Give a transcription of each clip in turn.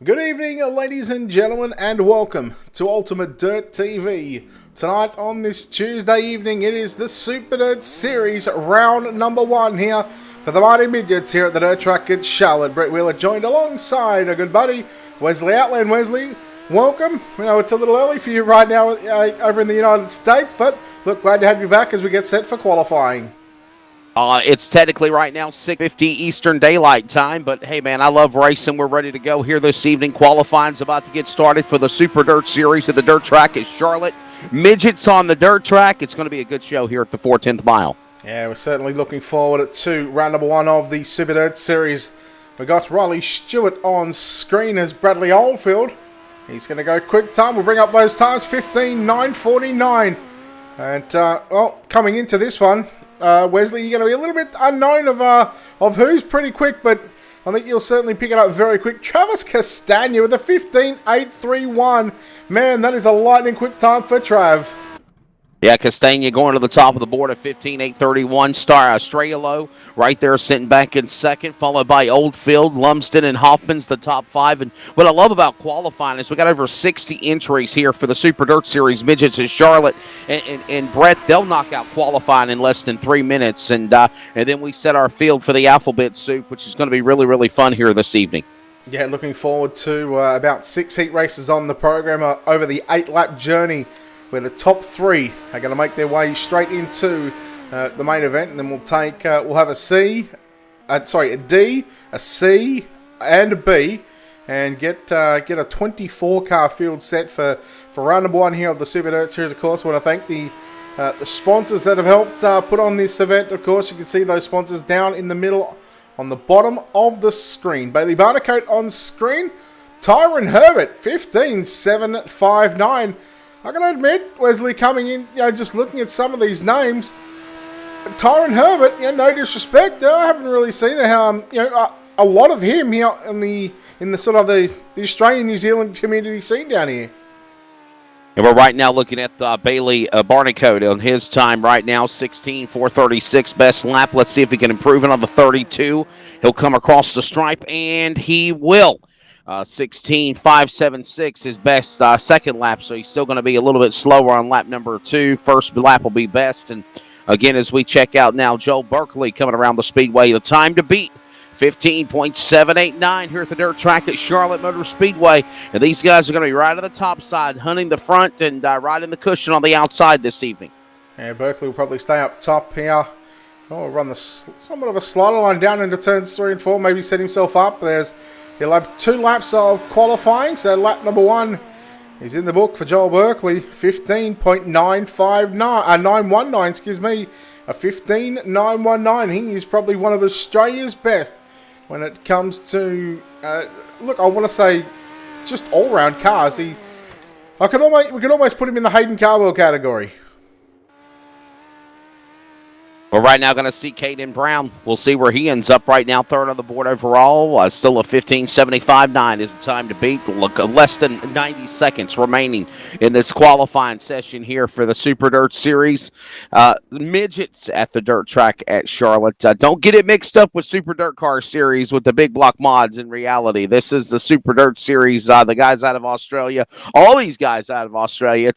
Good evening, ladies and gentlemen, and welcome to Ultimate Dirt TV. Tonight on this Tuesday evening, it is the Super Dirt Series round number 1 here for the Mighty Midgets here at the Dirt Track at Charlotte. Brett Wheeler joined alongside a good buddy, Wesley Outland. Wesley, welcome. We know it's a little early for you right now over in the United States, but look, glad to have you back as we get set for qualifying. It's technically right now 6:50 Eastern Daylight Time, but hey, man, I love racing. We're ready to go here this evening. Qualifying's about to get started for the Super Dirt Series at the Dirt Track at Charlotte. Midgets on the dirt track. It's going to be a good show here at the 410th mile. Yeah, we're certainly looking forward to round number 1 of the Super Dirt Series. We got Riley Stewart on screen as Bradley Oldfield. He's going to go quick time. We'll bring up those times, 15:9:49. And, coming into this one, Wesley, you're going to be a little bit unknown of who's pretty quick, but I think you'll certainly pick it up very quick. Travis Castagna with a 15:8:31. Man, that is a lightning quick time for Trav. Yeah, Castagna going to the top of the board at 15:8:31. Strayalo right there sitting back in second, followed by Oldfield, Lumsden, and Hoffman's the top 5. And what I love about qualifying is we got over 60 entries here for the Super Dirt Series Midgets in Charlotte. And Brett, they'll knock out qualifying in less than 3 minutes. And then we set our field for the alphabet soup, which is going to be really, really fun here this evening. Yeah, looking forward to about 6 heat races on the program over the 8-lap journey, where the top 3 are going to make their way straight into the main event, and then we'll have a D, a C, and a B, and get a 24-car field set for round number 1 here of the Super Dirt Series. Of course, I want to thank the sponsors that have helped put on this event. Of course, you can see those sponsors down in the middle on the bottom of the screen. Bailey Barnacote on screen. Tyron Herbert, 15:7:59. I can admit, Wesley, coming in, just looking at some of these names, Tyron Herbert, no disrespect, I haven't really seen a lot of him here in the sort of the Australian New Zealand community scene down here. And we're right now looking at Bailey Barnacote on his time right now, 16:4:36 best lap. Let's see if he can improve it on the 32. He'll come across the stripe, and he will. 16:5:76 his best second lap, so he's still going to be a little bit slower on lap number 2. First lap will be best. And again, as we check out now, Joel Berkeley coming around the speedway, the time to beat 15:7:89 here at the dirt track at Charlotte Motor Speedway. And these guys are going to be right on the top side, hunting the front and riding the cushion on the outside this evening. Yeah, Berkeley will probably stay up top here. We'll run somewhat of a slider line down into turns 3 and 4, maybe set himself up. He'll have 2 laps of qualifying, so lap number 1 is in the book for Joel Berkeley. 15:919, excuse me, a 15:919. He is probably one of Australia's best when it comes to, I want to say, just all-round cars. We could almost put him in the Hayden Carwell category. We're right now going to see Caden Brown. We'll see where he ends up right now, 3rd on the board overall. Still a 15:75:9 is the time to beat. Look, less than 90 seconds remaining in this qualifying session here for the Super Dirt Series. Midgets at the dirt track at Charlotte. Don't get it mixed up with Super Dirt Car Series with the big block mods. In reality, this is the Super Dirt Series. The guys out of Australia, all these guys out of Australia.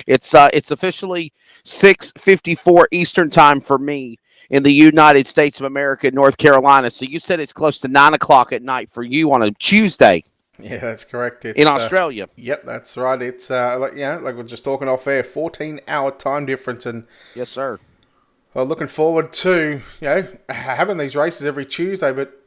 It's officially 6:54 Eastern time for me in the United States of America, North Carolina. So you said it's close to 9 o'clock at night for you on a Tuesday. Yeah, that's correct. In Australia. Yep, that's right. It's like we're just talking off air, 14-hour time difference, and yes, sir. Well, looking forward to having these races every Tuesday, but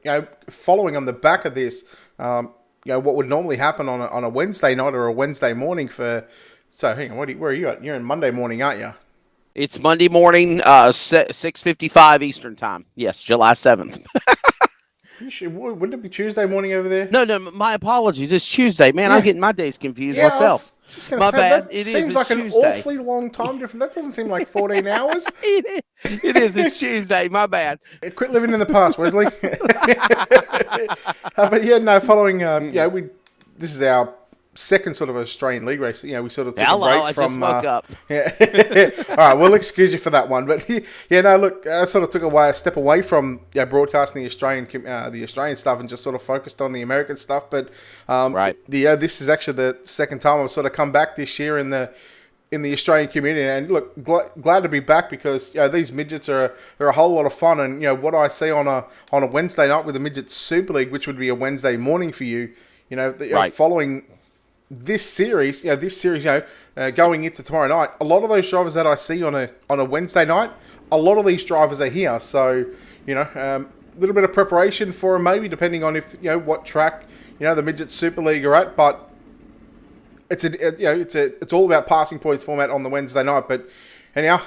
following on the back of this, what would normally happen on a Wednesday night or a Wednesday morning for. So hang on, where are you at? You're in Monday morning, aren't you? It's Monday morning, 6:55 Eastern time. Yes, July 7th. Wouldn't it be Tuesday morning over there? No, my apologies. It's Tuesday. Man, I'm getting my days confused myself. I was just gonna say, bad. That it seems like an awfully long time difference. That doesn't seem like 14 hours. It is. It's Tuesday. My bad. Quit living in the past, Wesley. But following, this is our second sort of Australian League race. You know, we sort of took Hello, a break I from. just woke up. Yeah. All right, we'll excuse you for that one. But yeah, no, look, I sort of took a step away from broadcasting the Australian stuff and just sort of focused on the American stuff. But Right. this is actually the second time I've sort of come back this year in the Australian community, and look, glad to be back because these midgets they're a whole lot of fun, and what I see on a Wednesday night with the Midgets Super League, which would be a Wednesday morning for you, Right. following this series, going into tomorrow night, a lot of those drivers that I see on a Wednesday night, a lot of these drivers are here, so a little bit of preparation for them, maybe depending on if what track the Midgets Super League are at, but. It's all about passing points format on the Wednesday night. But anyhow,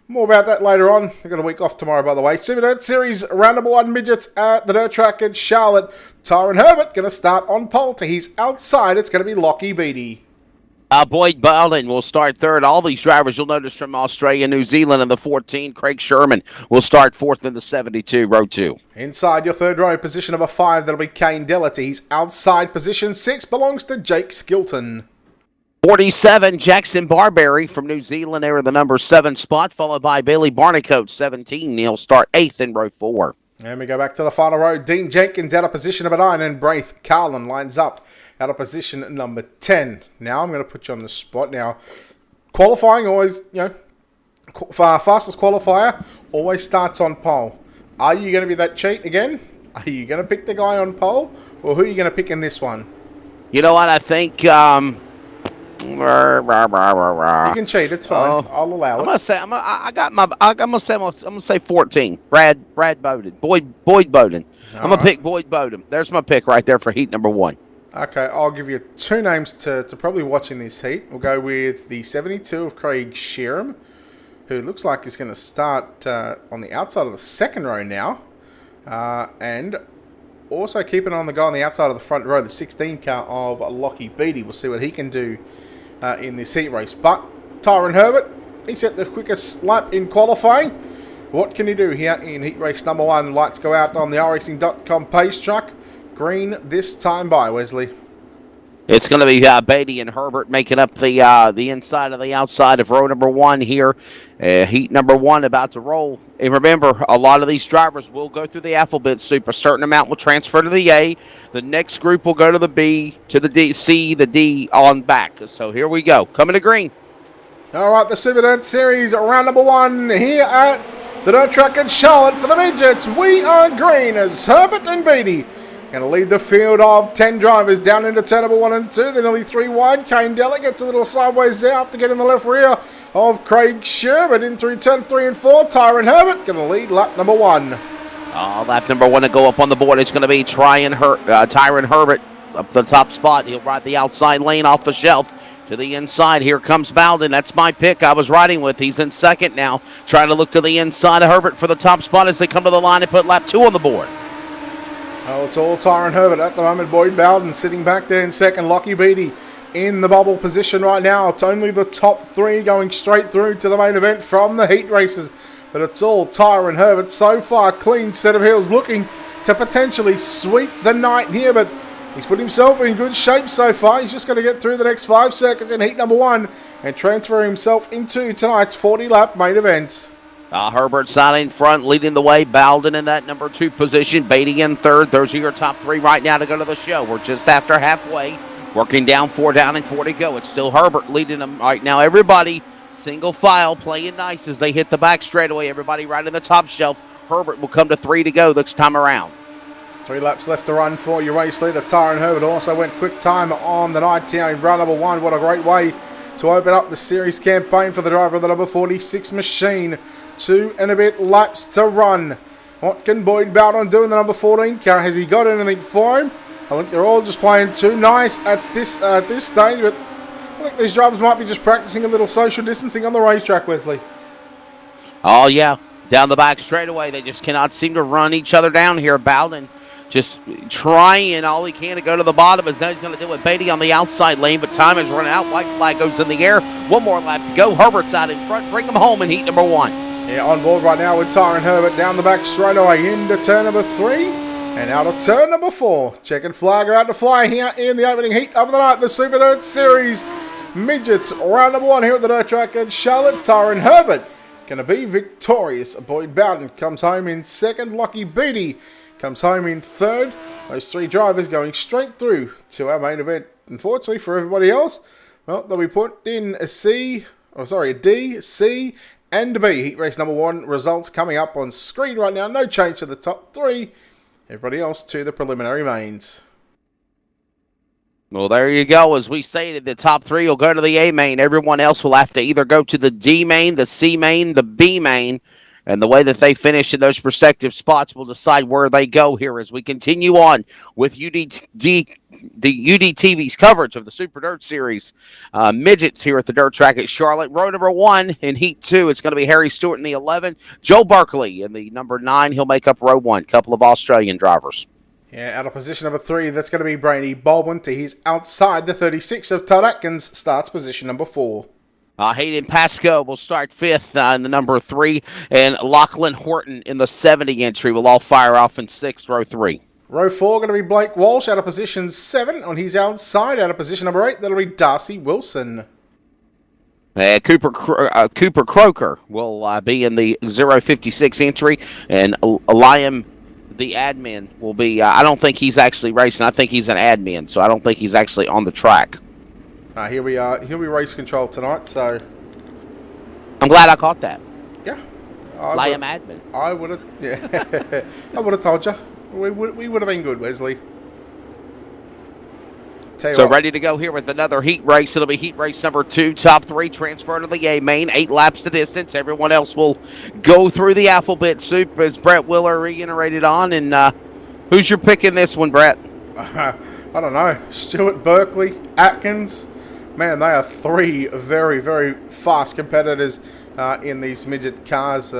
more about that later on. I've got a week off tomorrow, by the way. Super Dirt Series round number 1 Midgets at the dirt track at Charlotte. Tyron Herbert going to start on pole. To his outside, it's going to be Lockie Beattie. Boyd Bowden will start third. All these drivers you'll notice from Australia, New Zealand in the 14. Craig Sherman will start fourth in the 72, row 2. Inside your third row, position number 5, that'll be Kane Della. To his outside, position 6 belongs to Jake Skilton. 47, Jackson Barberry from New Zealand. They were the number 7 spot, followed by Bailey Barnicoat, 17. He'll start 8th in row 4. And we go back to the final row. Dean Jenkins out of position number 9, and Braith Carlin lines up out of position number 10. Now I'm going to put you on the spot. Now, qualifying always, fastest qualifier always starts on pole. Are you going to be that cheat again? Are you going to pick the guy on pole, or who are you going to pick in this one? You know what? I think. You can cheat. It's fine. I'll allow it. I'm gonna say 14. Brad Bowden. Boyd Bowden. I'm gonna pick Boyd Bowden. There's my pick right there for heat number 1. Okay, I'll give you 2 names to probably watch in this heat. We'll go with the 72 of Craig Sherman, who looks like he's going to start on the outside of the second row now, and also keeping on the guy on the outside of the front row, the 16 car of Lockie Beattie. We'll see what he can do in this heat race. But Tyron Herbert, he set the quickest lap in qualifying. What can he do here in heat race number 1? Lights go out on the iRacing.com pace truck. Green this time by Wesley. It's going to be Beattie and Herbert making up the inside of the outside of row number 1 here. Heat number 1 about to roll. And remember, a lot of these drivers will go through the alphabet soup. A certain amount will transfer to the A. The next group will go to the B, to the D, C, the D on back. So here we go. Coming to green. All right, the Super Dirt Series round number 1 here at the dirt track at Charlotte for the Midgets. We are green as Herbert and Beattie going to lead the field of 10 drivers down into turn number 1 and 2. They're nearly 3 wide. Kane Della gets a little sideways there after getting the left rear of Craig Sherman in through turn 3 and 4. Tyron Herbert going to lead lap number 1. Lap number 1 to go up on the board. It's going to be Tyron Herbert up the top spot. He'll ride the outside lane off the shelf to the inside. Here comes Bowden. That's my pick I was riding with. He's in second now, trying to look to the inside of Herbert for the top spot as they come to the line and put lap 2 on the board. Oh, it's all Tyron Herbert at the moment. Boyd Bowden sitting back there in second. Lockie Beattie in the bubble position right now. It's only the top 3 going straight through to the main event from the heat races. But it's all Tyron Herbert. So far, clean set of heels, looking to potentially sweep the night here. But he's put himself in good shape so far. He's just going to get through the next 5 circuits in heat number 1 and transfer himself into tonight's 40-lap main event. Herbert's out in front, leading the way. Bowden in that number 2 position. Beattie in third. Those are your top 3 right now to go to the show. We're just after halfway. Working down, 4 down, and 4 to go. It's still Herbert leading them right now. Everybody single file playing nice as they hit the back straightaway. Everybody right in the top shelf. Herbert will come to 3 to go this time around. 3 laps left to run for your race leader. Tyron Herbert also went quick time on the night here in round number 1. What a great way to open up the series campaign for the driver of the number 46 machine. 2 and a bit laps to run. What can Boyd Bowden do in the number 14 car? Has he got anything for him? I think they're all just playing too nice at this stage, but I think these drivers might be just practicing a little social distancing on the racetrack, Wesley. Oh, yeah. Down the back straightaway. They just cannot seem to run each other down here. Bowden just trying all he can to go to the bottom, as now he's going to do it. Beattie on the outside lane, but time is running out. White flag goes in the air. 1 more lap to go. Herbert's out in front. Bring him home in heat number 1. Yeah, on board right now with Tyron Herbert down the back straight away into turn number 3. And out of turn number 4. Checkered flag about to fly here in the opening heat of the night. The Super Dirt Series. Midgets, round number 1 here at the dirt track at Charlotte. Tyron Herbert going to be victorious. Boyd Bowden comes home in 2nd. Lockie Beatty comes home in 3rd. Those 3 drivers going straight through to our main event. Unfortunately for everybody else, well, they'll be put in a D, C, and B. Heat race number 1 results coming up on screen right now. No change to the top 3. Everybody else to the preliminary mains. Well, there you go. As we stated, the top 3 will go to the A main. Everyone else will have to either go to the D main, the C main, the B main. And the way that they finish in those respective spots will decide where they go here as we continue on with the UDTV's coverage of the Super Dirt Series. Midgets here at the dirt track at Charlotte. Row number 1 in Heat 2. It's going to be Harry Stewart in the 11. Joe Berkeley in the number 9. He'll make up row 1. Couple of Australian drivers. Yeah, out of position number 3, that's going to be Brady Baldwin to his outside. The 36 of Todd Atkins starts position number 4. Hayden Pascoe will start 5th in the number 3, and Lachlan Horton in the 70 entry will all fire off in 6th, row 3. Row 4 going to be Blake Walsh out of position 7 on his outside. Out of position number 8, that'll be Darcy Wilson. Cooper Croker will be in the 056 entry, and Liam, the admin, will be, I don't think he's actually racing. I think he's an admin, so I don't think he's actually on the track. Here we are. He'll be race control tonight, so... I'm glad I caught that. Yeah. Liam admin. I would have... Yeah. I would have told you. We would have been good, Wesley. So ready to go here with another heat race. It'll be heat race number 2. Top 3 transfer to the A main. 8 laps the distance. Everyone else will go through the alphabet soup as Brett Willer reiterated on. And who's your pick in this one, Brett? I don't know. Stewart, Berkeley, Atkins. Man, they are 3 very, very fast competitors in these midget cars.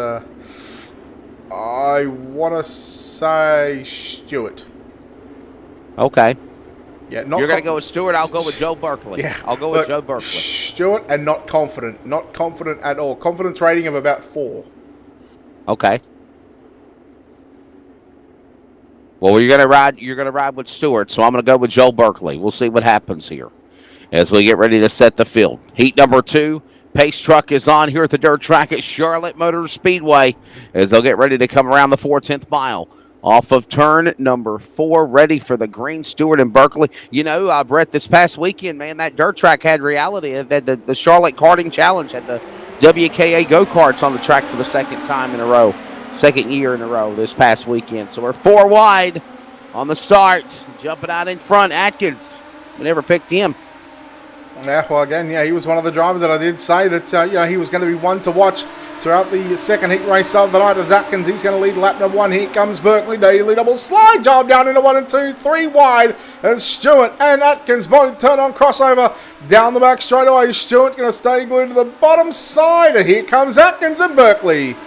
I want to say Stewart. Okay. Yeah, you're going to go with Stewart. I'll go with Joe Berkeley. Yeah, I'll go with Joe Berkeley. Stewart and not confident. Not confident at all. Confidence rating of about 4. Okay. Well, you're going to ride with Stewart, so I'm going to go with Joe Berkeley. We'll see what happens here as we get ready to set the field. Heat number 2. Pace truck is on here at the dirt track at Charlotte Motor Speedway as they'll get ready to come around the 4/10 mile. Off of turn number 4, ready for the green. Stewart and Berkeley. You know, Brett, this past weekend, man, that dirt track had reality. That the Charlotte Karting Challenge had the WKA go-karts on the track for the second year in a row this past weekend. So we're 4 wide on the start. Jumping out in front, Atkins. We never picked him. Yeah, well, again, yeah, he was one of the drivers that I did say that he was going to be one to watch throughout the second heat race of the night. As Atkins, he's going to lead lap number 1. Here comes Berkeley. Daily double slide job down into 1 and 2, 3 wide. As Stewart and Atkins both turn on crossover down the back straight away. Stewart going to stay glued to the bottom side. Here comes Atkins and Berkeley.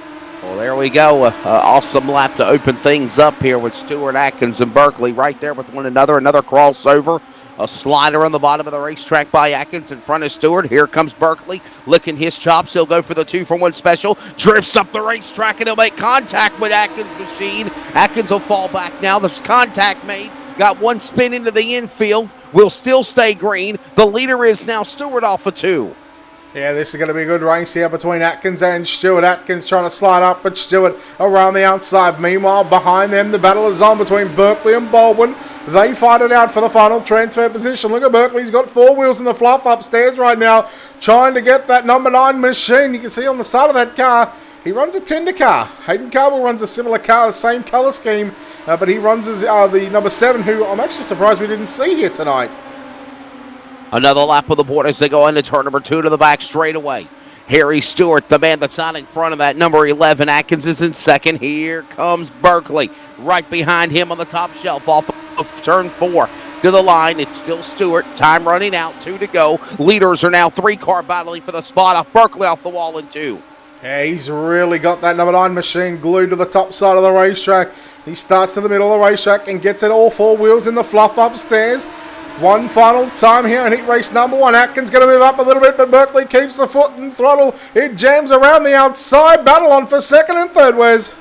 Well, there we go. Awesome lap to open things up here with Stewart, Atkins, and Berkeley right there with one another. Another crossover. A slider on the bottom of the racetrack by Atkins in front of Stewart. Here comes Berkeley licking his chops. He'll go for the 2-for-1 special. Drifts up the racetrack and he'll make contact with Atkins' machine. Atkins will fall back now. There's contact made. Got one spin into the infield. Will still stay green. The leader is now Stewart off of 2. Yeah, this is going to be a good race here between Atkins and Stewart. Atkins trying to slide up, but Stewart around the outside. Meanwhile, behind them, the battle is on between Berkeley and Baldwin. They fight it out for the final transfer position. Look at Berkeley. He's got 4 wheels in the fluff upstairs right now, trying to get that number 9 machine. You can see on the side of that car, he runs a tender car. Hayden Carwell runs a similar car, the same colour scheme, but he runs as the number 7, who I'm actually surprised we didn't see here tonight. Another lap of the board as they go into turn number 2 to the back straightaway. Harry Stewart, the man that's out in front of that, number 11. Atkins is in second. Here comes Berkeley. Right behind him on the top shelf off of turn 4 to the line. It's still Stewart. Time running out. 2 to go. Leaders are now 3-car battling for the spot off Berkeley off the wall in 2. Yeah, he's really got that number 9 machine glued to the top side of the racetrack. He starts to the middle of the racetrack and gets it all 4 wheels in the fluff upstairs. One final time here in heat race number 1. Atkins going to move up a little bit, but Berkeley keeps the foot and throttle. It jams around the outside. Battle on for second and third, Wes.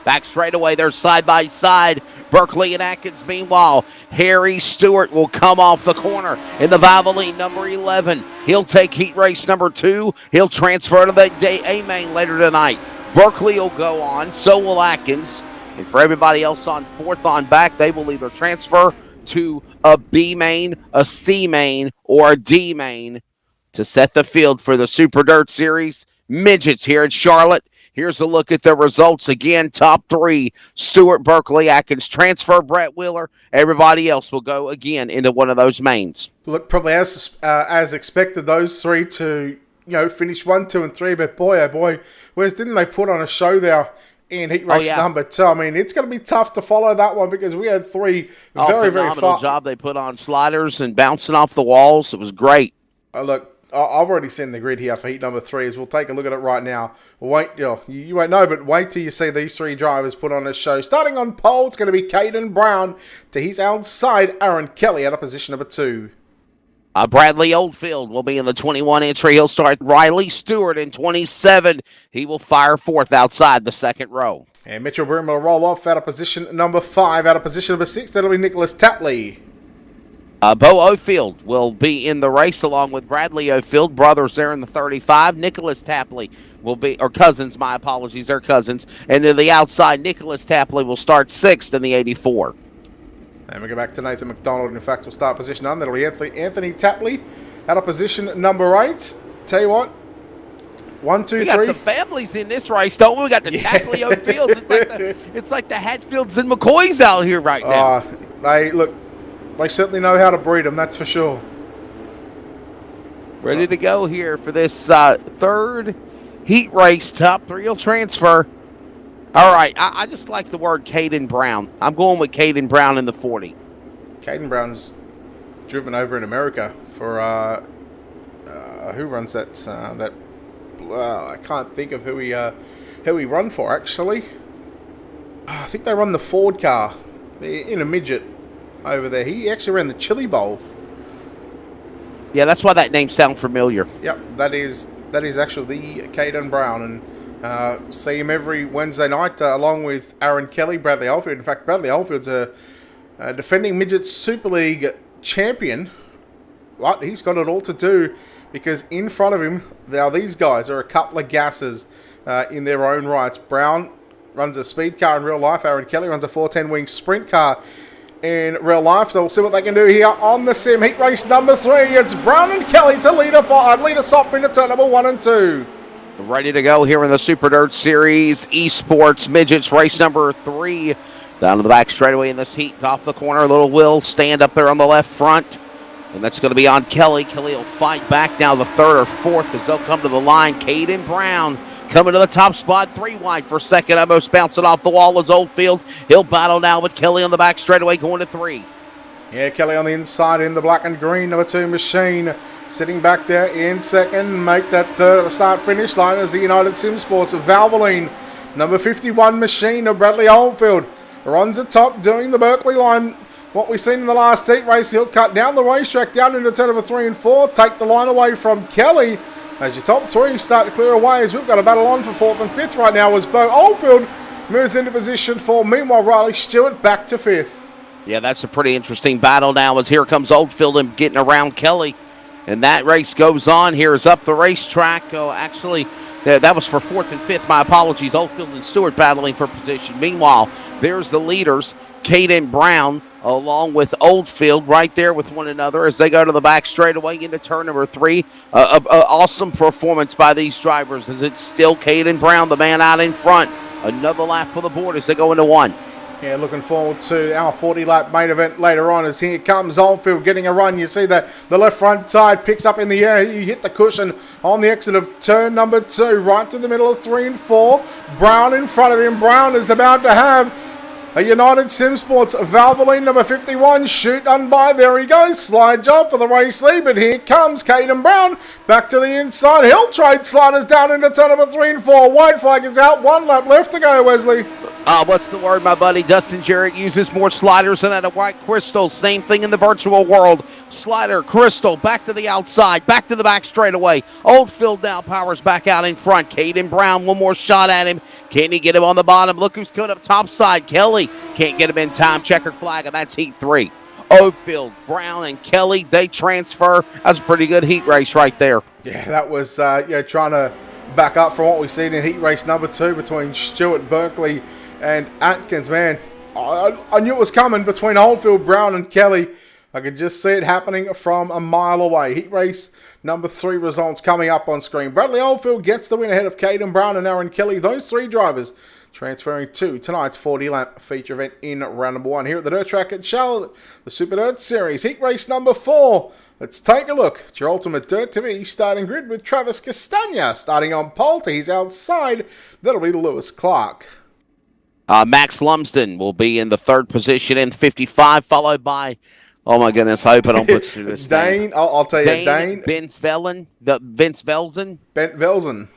Back straightaway, they're side by side. Berkeley and Atkins. Meanwhile, Harry Stewart will come off the corner in the Valvoline, number 11. He'll take heat race number 2. He'll transfer to the A main later tonight. Berkeley will go on, so will Atkins. And for everybody else on fourth on back, they will either transfer to a B main, a C main, or a D main to set the field for the Super Dirt Series. Midgets here in Charlotte. Here's a look at the results again. Top 3, Stewart, Berkeley, Atkins transfer, Brett Wheeler. Everybody else will go again into one of those mains. Look, probably as expected, those 3 to finish 1, 2, and 3. But boy, oh boy, didn't they put on a show there in heat race number 2? I mean, it's going to be tough to follow that one because we had 3 very phenomenal job they put on sliders and bouncing off the walls. It was great. Look, I've already seen the grid here for heat number 3, as we'll take a look at it right now. Wait, you won't know, but wait till you see these 3 drivers put on this show. Starting on pole, it's going to be Caden Brown. To his outside, Aaron Kelly out of position number 2. Bradley Oldfield will be in the 21 entry. He'll start Riley Stewart in 27. He will fire 4th outside the second row. And Mitchell Broom will roll off out of position number 5. Out of position number 6, that'll be Nicholas Tapley. Bo Ofield will be in the race along with Bradley Ofield, brothers there in the 35. Nicholas Tapley will be, or cousins, my apologies, they're cousins. And to the outside, Nicholas Tapley will start 6th in the 84. And we go back to Nathan McDonald. In fact, we'll start position 9. That'll be Anthony Tapley out of position number 8. Tell you what, 1, 2, 3. We got some families in this race, don't we? We got the Tapley Ofields. It's like the Hatfields and McCoys out here right now. They certainly know how to breed them, that's for sure. Ready to go here for this third heat race. Top 3 will transfer. All right, I just like the word Caden Brown. I'm going with Caden Brown in the 40. Caden Brown's driven over in America for who runs that? I can't think of who he run for actually. I think they run the Ford car. They're in a midget over there. He actually ran the Chili Bowl. Yeah, that's why that name sounds familiar. Yep, that is actually the Caden Brown, and see him every Wednesday night along with Aaron Kelly, Bradley Oldfield. In fact, Bradley Oldfield's a defending Midget Super League champion. But he's got it all to do because in front of him, now these guys are a couple of gases in their own rights. Brown runs a speed car in real life. Aaron Kelly runs a 410 wing sprint car in real life, so we'll see what they can do here on the sim. Heat race number 3, it's Brown and Kelly to lead us off into turn number 1 and 2. Ready to go here in the Super Dirt Series Esports Midgets race number 3. Down to the back straightaway in this heat, off the corner, little Will stand up there on the left front, and that's going to be on Kelly. Kelly will fight back now the 3rd or 4th as they'll come to the line. Caden Brown coming to the top spot, 3 wide for second. Almost bouncing off the wall is Oldfield. He'll battle now with Kelly on the back straightaway going to 3. Yeah, Kelly on the inside in the black and green, number 2 Machine. Sitting back there in second, make that 3rd at the start-finish line as the United Sim Sports of Valvoline. Number 51 Machine of Bradley Oldfield runs at top doing the Berkeley line. What we've seen in the last heat race, he'll cut down the racetrack, down into turn number 3 and 4, take the line away from Kelly. As your top 3 start to clear away, as we've got a battle on for 4th and 5th right now as Bo Oldfield moves into position 4. Meanwhile, Riley Stewart back to 5th. Yeah, that's a pretty interesting battle now as here comes Oldfield and getting around Kelly. And that race goes on. Here is up the racetrack. Oh, actually, that was for 4th and 5th. My apologies. Oldfield and Stewart battling for position. Meanwhile, there's the leaders, Caden Brown, along with Oldfield right there with one another as they go to the back straightaway into turn number 3. Awesome performance by these drivers as it's still Caden Brown, the man out in front. Another lap for the board as they go into 1. Yeah, looking forward to our 40-lap main event later on as here comes Oldfield getting a run. You see that the left front tire picks up in the air. You hit the cushion on the exit of turn number 2, right through the middle of 3 and 4. Brown in front of him. Brown is about to have a United Sim Sports Valvoline number 51 shoot on by. There he goes. Slide job for the race lead, but here comes Caden Brown back to the inside. He'll trade sliders down into turn number 3 and 4. White flag is out. 1 lap left to go, Wesley. What's the word, my buddy? Dustin Jarrett uses more sliders than at a white crystal. Same thing in the virtual world. Slider, crystal, back to the outside, back to the back straightaway. Oldfield now powers back out in front. Caden Brown, one more shot at him. Can he get him on the bottom? Look who's coming up top side. Kelly can't get him in time. Checkered flag, and that's heat 3. Oldfield, Brown, and Kelly, they transfer. That's a pretty good heat race right there. Yeah, that was trying to back up from what we've seen in heat race number 2 between Stewart, Berkeley, and Atkins. Man, I knew it was coming between Oldfield, Brown, and Kelly. I could just see it happening from a mile away. Heat race number 3 results coming up on screen. Bradley Oldfield gets the win ahead of Caden Brown and Aaron Kelly. Those 3 drivers transferring to tonight's 40-lap feature event in round number 1 here at the dirt track at Charlotte, the Super Dirt Series. Heat race number 4. Let's take a look at your ultimate Dirt TV starting grid with Travis Castagna starting on pole to his outside. That'll be Lewis Clark. Max Lumsden will be in the 3rd position in 55, followed by, oh my goodness, I hope I don't butcher this Dane, I'll tell you, Dane. Vince Velzen. Bent Velzen.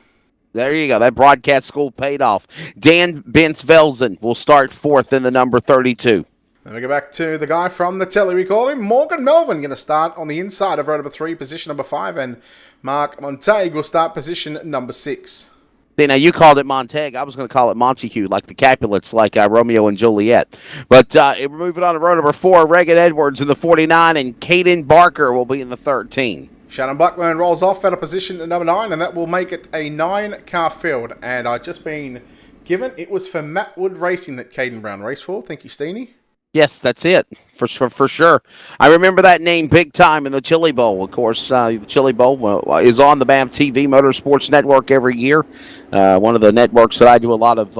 There you go. That broadcast school paid off. Dan Vince Velzen will start 4th in the number 32. Then we go back to the guy from the telly, we call him Morgan Melvin, going to start on the inside of row number 3, position number 5, and Mark Montague will start position number 6. See, now you called it Montague. I was going to call it Montague, like the Capulets, like Romeo and Juliet. But we're moving on to row number 4, Regan Edwards in the 49, and Caden Barker will be in the 13. Shannon Blackburn rolls off at a position at number 9, and that will make it a 9-car field. And I've just been given it was for Matt Wood Racing that Caden Brown raced for. Thank you, Steenie. Yes, that's it, for sure. I remember that name big time in the Chili Bowl. Of course, the Chili Bowl is on the BAM TV Motorsports Network every year. One of the networks that I do a lot of,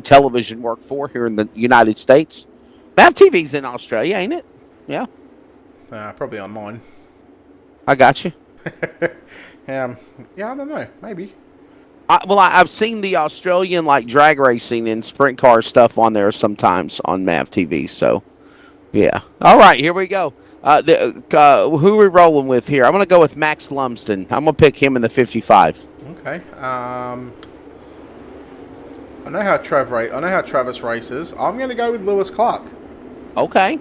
television work for here in the United States. BAM TV's in Australia, ain't it? Yeah. Probably on mine. I got you. I don't know. Maybe. I've seen the Australian drag racing and sprint car stuff on there sometimes on MAV TV. So, yeah. All right, here we go. Who are we rolling with here? I'm going to go with Max Lumsden. I'm going to pick him in the 55. Okay. I know how Travis races. I'm going to go with Lewis Clark. Okay.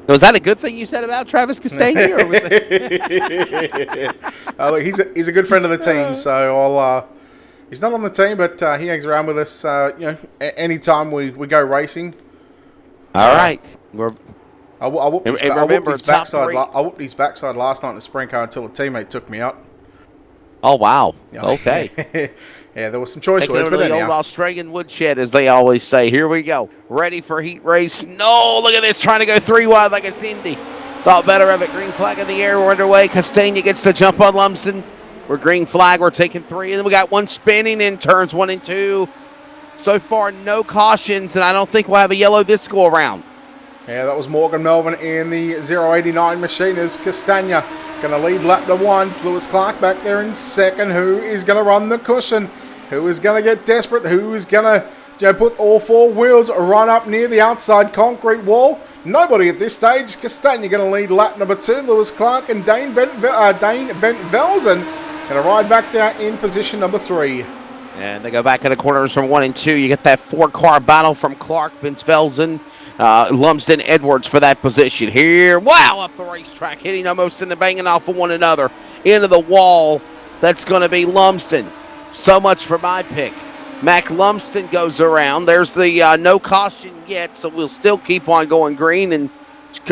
Was that a good thing you said about Travis Castagna? Or was look, he's a good friend of the team, so he's not on the team, but he hangs around with us. Anytime we go racing. All right, I whooped his backside last night in the sprint car until a teammate took me out. Oh wow! Okay. Yeah, there was some choice words, but the old Australian woodshed, as they always say. Here we go. Ready for heat race. No, look at this. Trying to go 3 wide like it's Indy. Thought better of it. Green flag in the air. We're underway. Castagna gets the jump on Lumsden. We're green flag. We're taking 3. And then we got 1 spinning in turns 1 and 2. So far, no cautions, and I don't think we'll have a yellow this go around. Yeah, that was Morgan Melvin in the 089 machine as Castagna going to lead lap number 1. Lewis Clark back there in second. Who is going to run the cushion? Who is going to get desperate? Who is going to put all 4 wheels right up near the outside concrete wall? Nobody at this stage. Castagna going to lead lap number 2. Lewis Clark and Dane Bent Velzen going to ride back there in position number 3. And they go back in the corners from 1 and 2. You get that 4-car battle from Clark, Vince Velzen, Lumsden, Edwards for that position. Here, wow, up the racetrack, hitting almost and banging off of one another. Into the wall, that's going to be Lumsden. So much for my pick. Mac Lumsden goes around. There's the no caution yet, so we'll still keep on going green. And,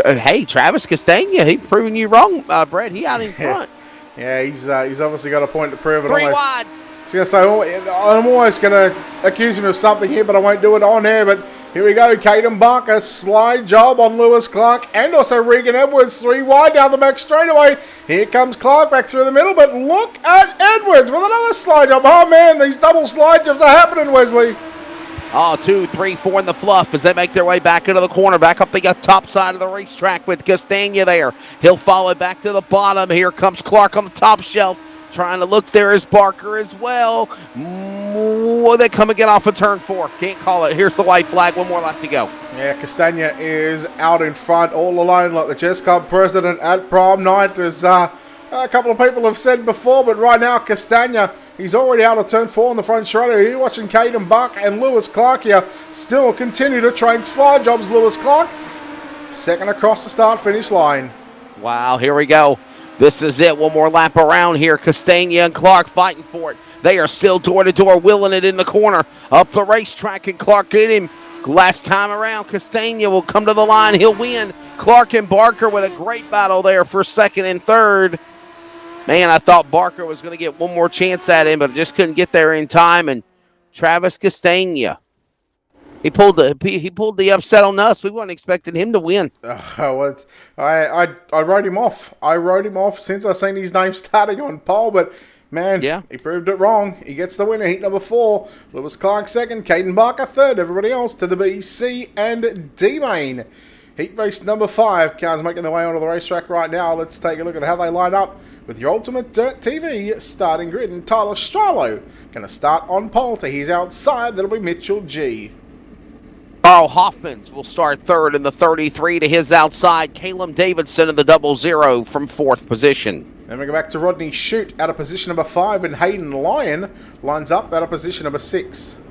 hey, Travis Castagna, he's proving you wrong, Brett. He out in front. Yeah, he's obviously got a point to prove it. 3 wide. I was going to say, I'm almost going to accuse him of something here, but I won't do it on air. But here we go. Caden Barker, slide job on Lewis Clark and also Regan Edwards. 3 wide down the back straightaway. Here comes Clark back through the middle, but look at Edwards with another slide job. Oh, man, these double slide jobs are happening, Wesley. 2, 3, 4 in the fluff as they make their way back into the corner, back up the top side of the racetrack with Castagna there. He'll follow back to the bottom. Here comes Clark on the top shelf. Trying to look there is Barker as well. They come again off of turn 4. Can't call it. Here's the white flag. 1 more left to go. Yeah, Castagna is out in front all alone like the Chess Club president at prom night as a couple of people have said before, but right now Castagna, he's already out of turn 4 on the front straight. You're watching Caden Buck and Lewis Clark here still continue to train slide jobs. Lewis Clark, second across the start-finish line. Wow, here we go. This is it. One more lap around here. Castagna and Clark fighting for it. They are still door-to-door, willing it in the corner. Up the racetrack, and Clark get him. Last time around, Castagna will come to the line. He'll win. Clark and Barker with a great battle there for second and third. Man, I thought Barker was going to get one more chance at him, but just couldn't get there in time. And Travis Castagna, he pulled the upset on us. We weren't expecting him to win. I wrote him off. I wrote him off since I seen his name starting on pole, but man, yeah, he proved it wrong. He gets the winner, heat number 4. Lewis Clark second, Caden Barker third. Everybody else to the B, C, and D main. Heat race number 5. Cars making their way onto the racetrack right now. Let's take a look at how they line up with your Ultimate Dirt TV starting grid. And Tyler Stralo going to start on pole. To his outside, that'll be Mitchell G. Carl Hoffmans will start third in the 33 to his outside. Caleb Davidson in the 00 from 4th position. Then we go back to Rodney Shute out of position number 5, and Hayden Lyon lines up out of position number 6.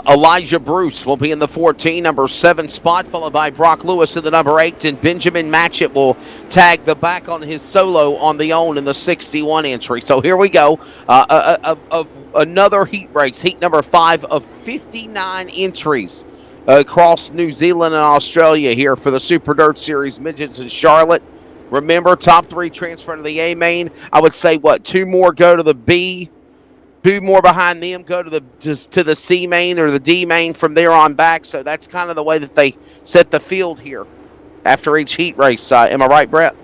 Elijah Bruce will be in the 14, number 7 spot, followed by Brock Lewis in the number 8, and Benjamin Matchett will tag the back on his solo on the own in the 61 entry. So here we go, of another heat race, heat number 5 of 59 entries across New Zealand and Australia here for the Super Dirt Series Midgets in Charlotte. Remember, top 3 transfer to the A main. I would say, 2 more go to the B. 2 more behind them go to the C main or the D main from there on back. So that's kind of the way that they set the field here after each heat race. Am I right, Brett?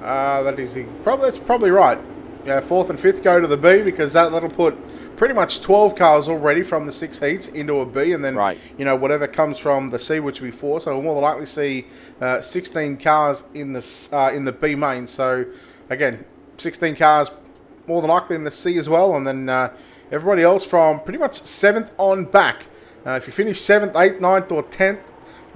That's probably right. Yeah, 4th and 5th go to the B, because that'll put pretty much 12 cars already from the 6 heats into a B, and then whatever comes from the C, which will be 4. So we'll more than likely see 16 cars in the B main. So again, 16 cars more than likely in the C as well, and then everybody else from pretty much 7th on back. If you finish 7th, 8th, 9th, or 10th,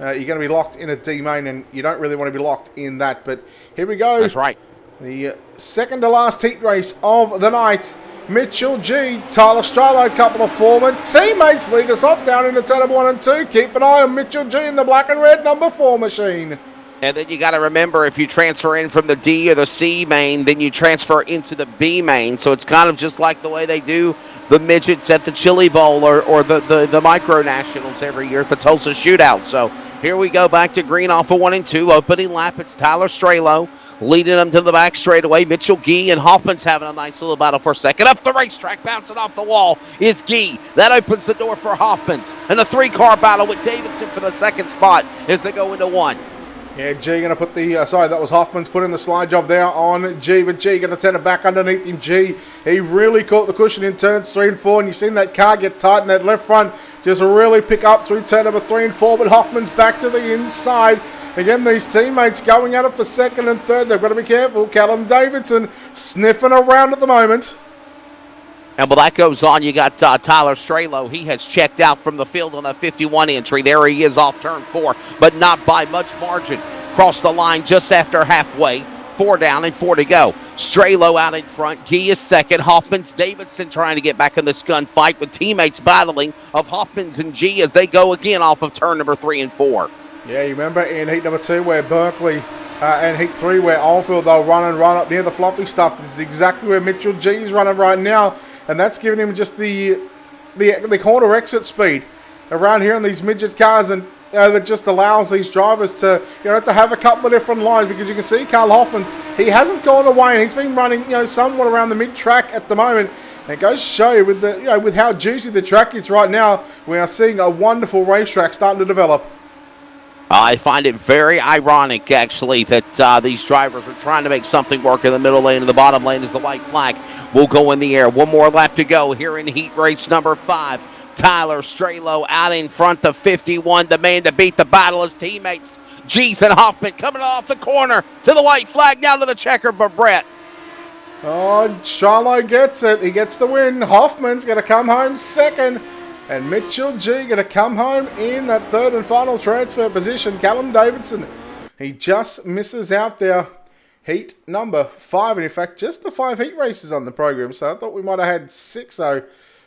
you're going to be locked in a D main, and you don't really want to be locked in that. But here we go. That's right. The second to last heat race of the night. Mitchell G, Tyler Stralo, a couple of foremen. Teammates lead us off down into turn number 1 and 2. Keep an eye on Mitchell G in the black and red number 4 machine. And then you got to remember, if you transfer in from the D or the C main, then you transfer into the B main. So it's kind of just like the way they do the midgets at the Chili Bowl or the Micro Nationals every year at the Tulsa Shootout. So here we go back to green off of 1 and 2. Opening lap, it's Tyler Stralo leading them to the back straightaway. Mitchell Gee and Hoffman's having a nice little battle for a second. Up the racetrack, bouncing off the wall is Gee. That opens the door for Hoffman's. And a 3-car battle with Davidson for the 2nd spot as they go into 1. Yeah, G going to put the, that was Hoffman's putting the slide job there on G, but G going to turn it back underneath him. G, he really caught the cushion in turns 3 and 4, and you've seen that car get tight in that left front, just really pick up through turn number 3 and 4, but Hoffman's back to the inside. Again, these teammates going at it for 2nd and 3rd. They've got to be careful. Callum Davidson sniffing around at the moment. And while that goes on, you got Tyler Stralo. He has checked out from the field on a 51 entry. There he is off turn 4, but not by much margin. Crossed the line just after halfway. 4 down and 4 to go. Stralo out in front. Gee is 2nd. Hoffman's Davidson trying to get back in this gunfight with teammates battling of Hoffman's and Gee as they go again off of turn number 3 and 4. Yeah, you remember in heat number 2 where Berkeley and heat 3 where Oldfield, they'll run up near the fluffy stuff. This is exactly where Mitchell G is running right now, and that's giving him just the corner exit speed around here in these midget cars, and that just allows these drivers to to have a couple of different lines, because you can see Carl Hoffman's, he hasn't gone away, and he's been running somewhat around the mid track at the moment. And it goes to show you with the with how juicy the track is right now, we are seeing a wonderful racetrack starting to develop. I find it very ironic, actually, that these drivers are trying to make something work in the middle lane, and the bottom lane is the white flag will go in the air. 1 more lap to go here in heat race number 5. Tyler Stralo out in front of 51. The man to beat the battle is teammates Gees and Hoffman coming off the corner to the white flag, down to the checker, but Brett. Oh, Stralo gets it. He gets the win. Hoffman's going to come home 2nd. And Mitchell G going to come home in that 3rd and final transfer position. Callum Davidson, he just misses out there heat number 5. And in fact, just the 5 heat races on the program. So I thought we might have had 6. So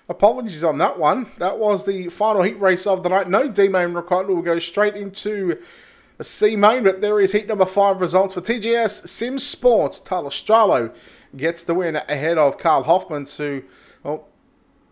apologies on that one. That was the final heat race of the night. No D-main required. We'll go straight into a C-main. But there is heat number 5 results for TGS Sim Sports. Tyler Stralo gets the win ahead of Carl Hoffman to, well,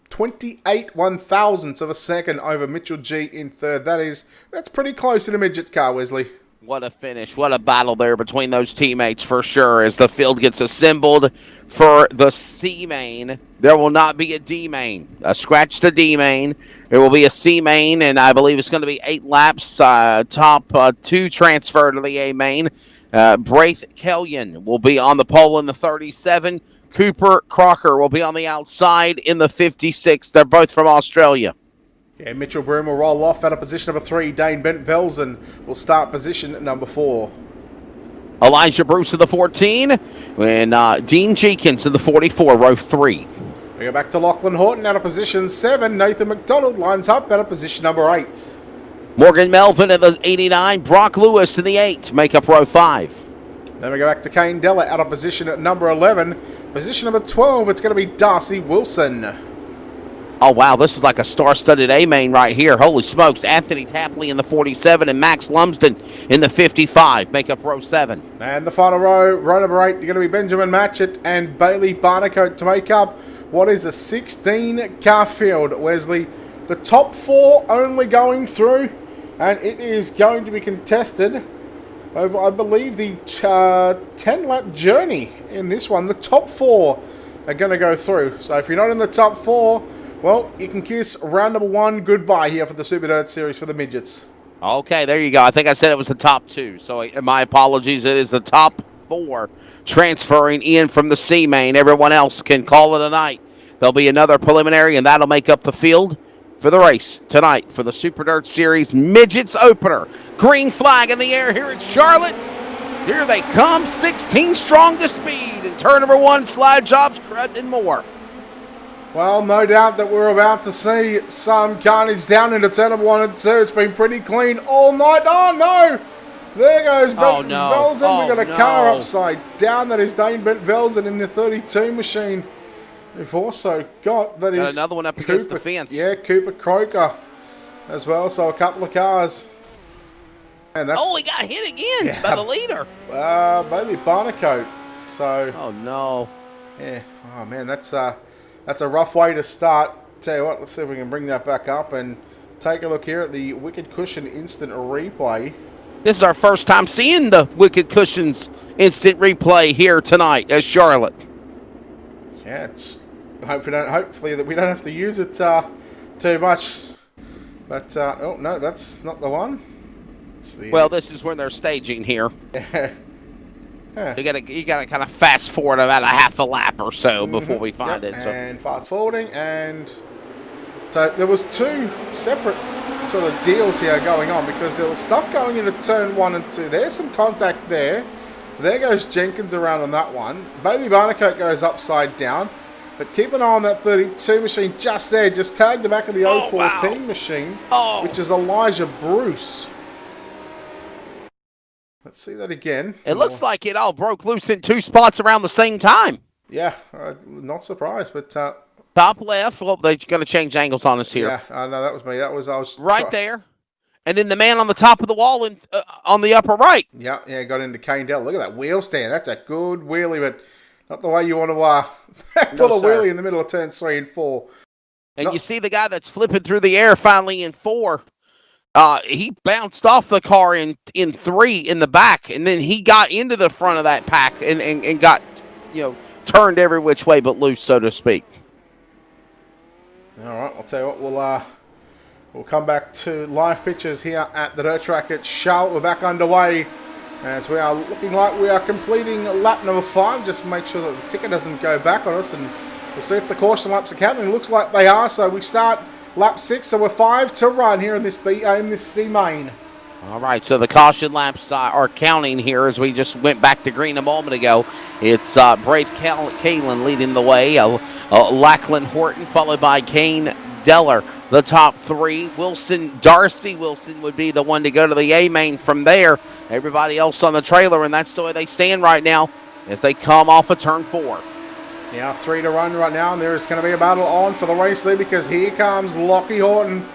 28 1,000ths of a second over Mitchell G in third. That's pretty close in a midget car, Wesley. What a finish. What a battle there between those teammates for sure as the field gets assembled for the C main. There will not be a D main. Scratch the D main. There will be a C main, and I believe it's going to be 8 laps. Top 2 transfer to the A main. Braith Kellyan will be on the pole in the 37. Cooper Crocker will be on the outside in the 56. They're both from Australia. Yeah, Mitchell Broom will roll off out of position number 3. Dane Bent-Velsen will start position number 4. Elijah Bruce in the 14. And Dean Jenkins in the 44, row 3. We go back to Lachlan Horton out of position 7. Nathan McDonald lines up out of position number 8. Morgan Melvin in the 89. Brock Lewis in the 8. Make up row 5. Then we go back to Kane Della out of position at number 11. Position number 12, it's going to be Darcy Wilson. Oh, wow, this is like a star-studded A-main right here. Holy smokes. Anthony Tapley in the 47 and Max Lumsden in the 55. Make up row 7. And the final row number 8, you're going to be Benjamin Matchett and Bailey Barnacote to make up what is a 16-car field, Wesley. The top 4 only going through, and it is going to be contested over, I believe, the 10-lap journey in this one. The top 4 are going to go through. So if you're not in the top 4, well, you can kiss round number 1 goodbye here for the Super Dirt Series for the Midgets. Okay, there you go. I think I said it was the top 2. So my apologies. It is the top 4 transferring in from the C main. Everyone else can call it a night. There'll be another preliminary, and that'll make up the field for the race tonight for the Super Dirt Series Midgets opener. Green flag in the air here in Charlotte. Here they come, 16 strong to speed. And turn number 1, slide jobs, crud, and more. Well, no doubt that we're about to see some carnage down into turn number 1 and 2. It's been pretty clean all night. Oh, no! There goes Bent-Velsen. We've got a car upside down. That is Dane Bent-Velsen in the 32 machine. We've also got another one up against the fence. Yeah, Cooper Croker as well. So a couple of cars. And that's, he got hit again by the leader. Bailey Barnacote. So. Oh no. Yeah. Oh man, that's a rough way to start. Tell you what, let's see if we can bring that back up and take a look here at the Wicked Cushion instant replay. This is our first time seeing the Wicked Cushions instant replay here tonight at Charlotte. Yeah, it's hopefully that we don't have to use it too much. But oh no, that's not the one. Well, this is when they're staging here. Yeah. You gotta kind of fast forward about a half a lap or so before we find it. So. And fast forwarding, and so there was 2 separate sort of deals here going on because there was stuff going into turn 1 and 2. There's some contact there. There goes Jenkins around on that one. Bailey Barnacote goes upside down. But keep an eye on that 32 machine just there. Just tag the back of the 014 machine, which is Elijah Bruce. Let's see that again. It looks like it all broke loose in 2 spots around the same time. Yeah, not surprised, but... top left. Well, they're going to change angles on us here. Yeah, no, that was me. I was right there. And then the man on the top of the wall on the upper right. Yeah, got into Kane Dell. Look at that wheel stand. That's a good wheelie, but not the way you want to pull a wheelie in the middle of turns 3 and 4. And you see the guy that's flipping through the air finally in 4. He bounced off the car in 3 in the back, and then he got into the front of that pack and got, turned every which way but loose, so to speak. All right, I'll tell you what, we'll come back to live pictures here at the dirt track at Charlotte. We're back underway as we are looking like we are completing lap number 5. Just make sure that the ticker doesn't go back on us, and we'll see if the caution laps are counting. It looks like they are, so we start lap 6, so we're 5 to run here in this C main. All right, so the caution laps are counting here as we just went back to green a moment ago. It's Braith Kalen leading the way. Lachlan Horton followed by Kane Deller. The top 3. Darcy Wilson would be the one to go to the A main from there. Everybody else on the trailer, and that's the way they stand right now. as they come off of turn 4. Now 3 to run right now, and there's going to be a battle on for the race lead because here comes Lockie Horton.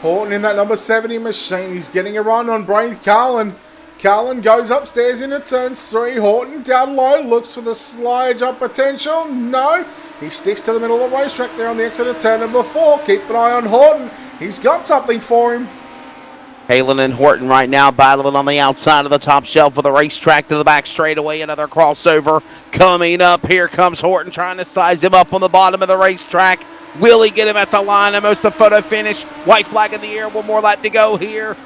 Horton in that number 70 machine. He's getting a run on Braith Carlin. Carlin goes upstairs into turn 3. Horton down low, looks for the slide job potential. No, he sticks to the middle of the racetrack there on the exit of turn number 4. Keep an eye on Horton. He's got something for him. Halen and Horton right now battling on the outside of the top shelf of the racetrack to the back straightaway. Another crossover coming up. Here comes Horton trying to size him up on the bottom of the racetrack. Will he get him at the line? Almost a photo finish. White flag in the air. One more lap to go here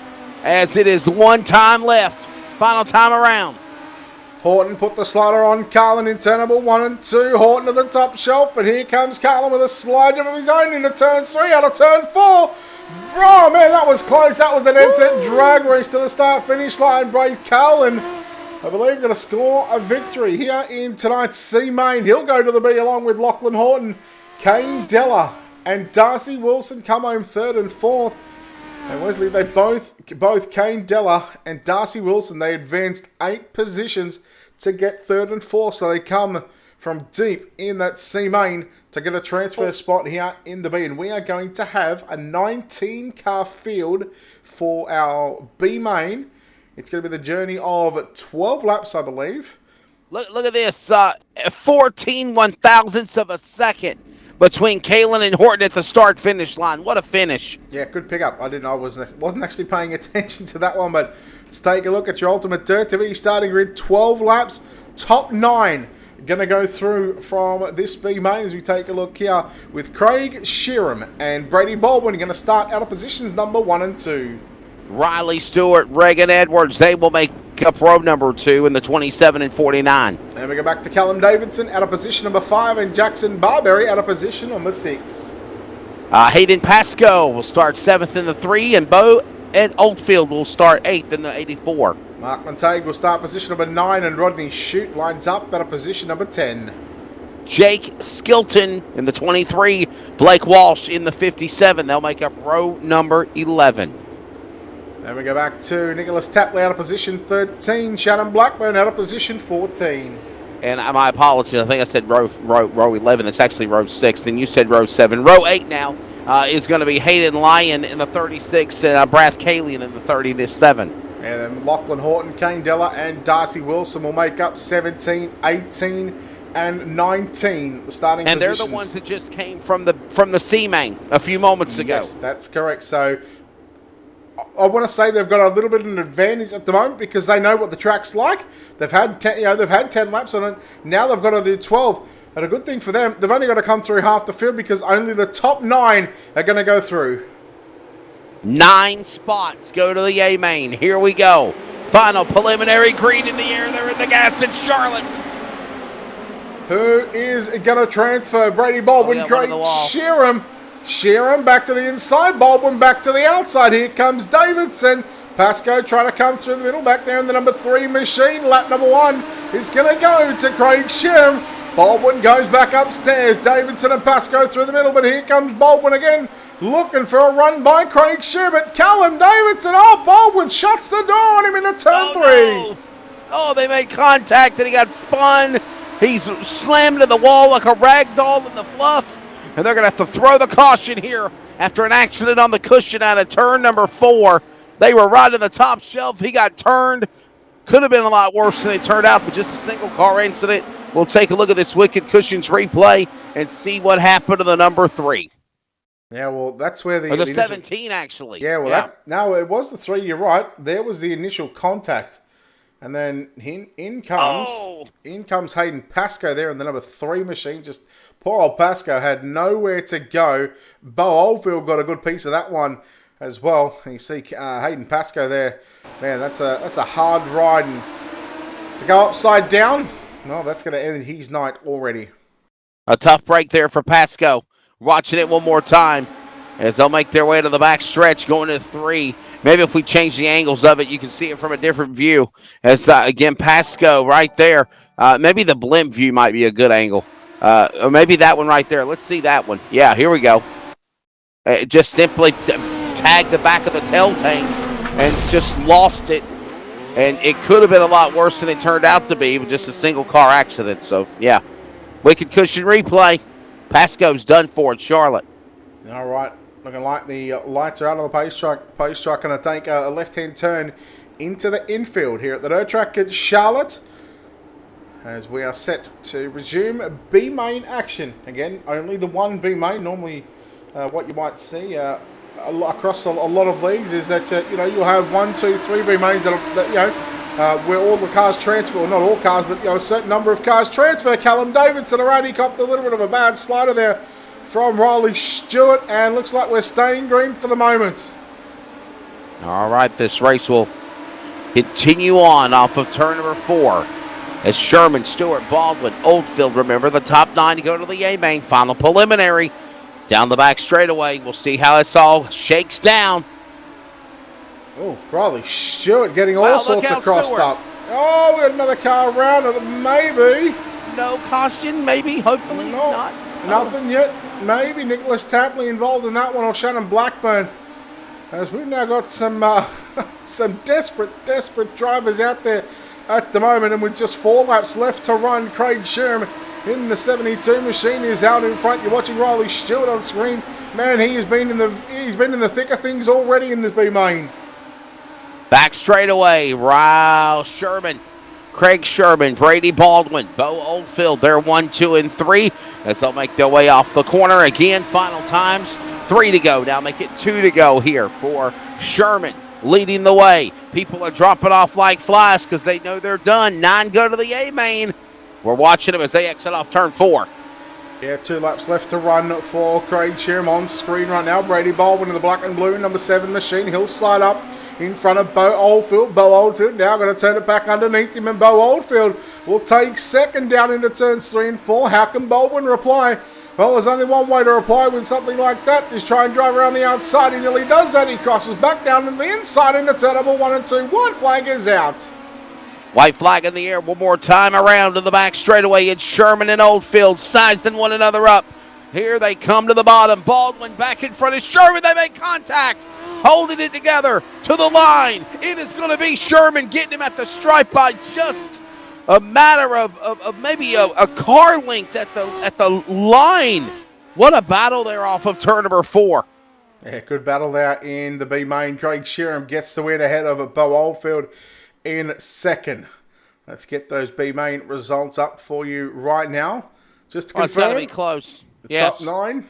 as it is one time left. Final time around. Horton put the slider on Carlin in turn number 1 and 2. Horton at the top shelf, but here comes Carlin with a slide of his own into turn 3 out of turn 4. Oh man, that was close. That was an instant drag race to the start-finish line. Braith Carlin, I believe, going to score a victory here in tonight's C main. He'll go to the B along with Lachlan Horton. Kane Della and Darcy Wilson come home 3rd and 4th. And Wesley, they both Kane Della and Darcy Wilson, they advanced 8 positions to get 3rd and 4th. So they come from deep in that C main to get a transfer spot here in the B. And we are going to have a 19-car field for our B main. It's going to be the journey of 12 laps, I believe. Look at this, 14 one-thousandths of a second between Kalen and Horton at the start-finish line. What a finish. Yeah, good pickup. I wasn't actually paying attention to that one, but let's take a look at your Ultimate Dirt TV starting grid. 12 laps, top 9. Going to go through from this B main as we take a look here with Craig Sheeran and Brady Baldwin going to start out of positions number 1 and 2. Riley Stewart, Reagan Edwards, they will make up row number 2 in the 27 and 49. Then we go back to Callum Davidson out of position number 5 and Jackson Barberry out of position number 6. Hayden Pascoe will start 7th in the 3, and Bo Ed Oldfield will start 8th in the 84. Mark Montague will start position number 9 and Rodney Shute lines up out of position number 10. Jake Skilton in the 23, Blake Walsh in the 57. They'll make up row number 11. Then we go back to Nicholas Tapley out of position 13, Shannon Blackburn out of position 14. And my apologies, I think I said row 11. It's actually row 6, and you said row 7. Row 8 now is going to be Hayden Lyon in the 36 and Brath Kalian in the 37. And then Lachlan Horton, Kane Della, and Darcy Wilson will make up 17, 18, and 19. The starting and positions. They're the ones that just came from the C main a few moments ago. Yes, that's correct. So I want to say they've got a little bit of an advantage at the moment because they know what the track's like. They've had 10 laps on it. Now they've got to do 12. And a good thing for them, they've only got to come through half the field because only the top 9 are going to go through. 9 spots go to the A main. Here we go. Final preliminary green in the air. They're in the gas in Charlotte. Who is going to transfer? Brady Baldwin, Craig Sheeran. Sheeran back to the inside. Baldwin back to the outside. Here comes Davidson. Pascoe trying to come through the middle. Back there in the number 3 machine. Lap number 1 is going to go to Craig Sheeran. Baldwin goes back upstairs. Davidson and Pascoe through the middle. But here comes Baldwin again. Looking for a run by Craig Sheeran. But Callum Davidson. Oh, Baldwin shuts the door on him into turn 3. No. Oh, they made contact and he got spun. He's slammed to the wall like a rag doll in the fluff. And they're going to have to throw the caution here after an accident on the cushion out of turn number 4. They were right in the top shelf. He got turned. Could have been a lot worse than it turned out, but just a single car incident. We'll take a look at this Wicked Cushions replay and see what happened to the number 3. Yeah, well, that's where the... Or the 17, actually. Yeah, well, no, it was the 3. You're right. There was the initial contact. And then in comes Hayden Pascoe there in the number 3 machine. Just poor old Pascoe had nowhere to go. Bo Oldfield got a good piece of that one as well. And you see Hayden Pascoe there. Man, that's a hard ride. And to go upside down, no, that's going to end his night already. A tough break there for Pascoe. Watching it one more time as they'll make their way to the back stretch going to 3. Maybe if we change the angles of it, you can see it from a different view. As, again, Pascoe right there. Maybe the blimp view might be a good angle. Or maybe that one right there. Let's see that one. Yeah, here we go. Just simply tagged the back of the tail tank and just lost it And it could have been a lot worse than it turned out to be with just a single car accident. So, yeah, wicked cushion replay. Pasco's done for in Charlotte. All right, looking like the lights are out on the pace track. Pace track going to take a left-hand turn into the infield here at the dirt track at Charlotte, as we are set to resume B main action. Again, only the one B main. Normally, what you might see across a lot of leagues is that you'll have 1, 2, 3 B mains where all the cars transfer, or not all cars, but a certain number of cars transfer. Callum Davidson around, he copped a little bit of a bad slider there from Riley Stewart, and looks like we're staying green for the moment. All right, this race will continue on off of turn number 4 as Sherman, Stewart, Baldwin, Oldfield, remember the top 9 to go to the A-main. Final preliminary down the back straightaway. We'll see how this all shakes down. Oh, Riley Stewart getting all sorts of crossed up. Oh, we got another car around, maybe. No caution, maybe, hopefully not. Nothing yet. Maybe Nicholas Tapley involved in that one, or Shannon Blackburn. As we've now got some desperate drivers out there at the moment, and with just 4 laps left to run, Craig Sherman in the 72 machine is out in front. You're watching Riley Stewart on screen. Man, he's been in the thick of things already in the B main. Back straightaway, Sherman, Craig Sherman, Brady Baldwin, Bo Oldfield. They're 1, 2, and 3 as they'll make their way off the corner. Again, final times, 3 to go. Now make it 2 to go here for Sherman leading the way. People are dropping off like flies because they know they're done. 9 go to the A-main. We're watching them as they exit off turn 4. Yeah, 2 laps left to run for Craig Sherman on screen right now. Brady Baldwin in the black and blue, number 7 machine. He'll slide up in front of Bo Oldfield. Bo Oldfield now going to turn it back underneath him, and Bo Oldfield will take second down into turns 3 and 4. How can Baldwin reply? Well, there's only one way to reply with something like that, is try and drive around the outside. He nearly does that. He crosses back down to the inside into turn number 1 and 2. White flag is out. White flag in the air one more time around to the back straightaway. It's Sherman and Oldfield sizing one another up. Here they come to the bottom. Baldwin back in front of Sherman. They make contact, holding it together to the line. It is going to be Sherman getting him at the stripe by just a matter of maybe a car length at the line. What a battle there off of turn number 4. Yeah, good battle there in the B main. Craig Sherman gets the win ahead of Bo Oldfield in second. Let's get those B main results up for you right now. Just to confirm, it's got to be close. Top 9.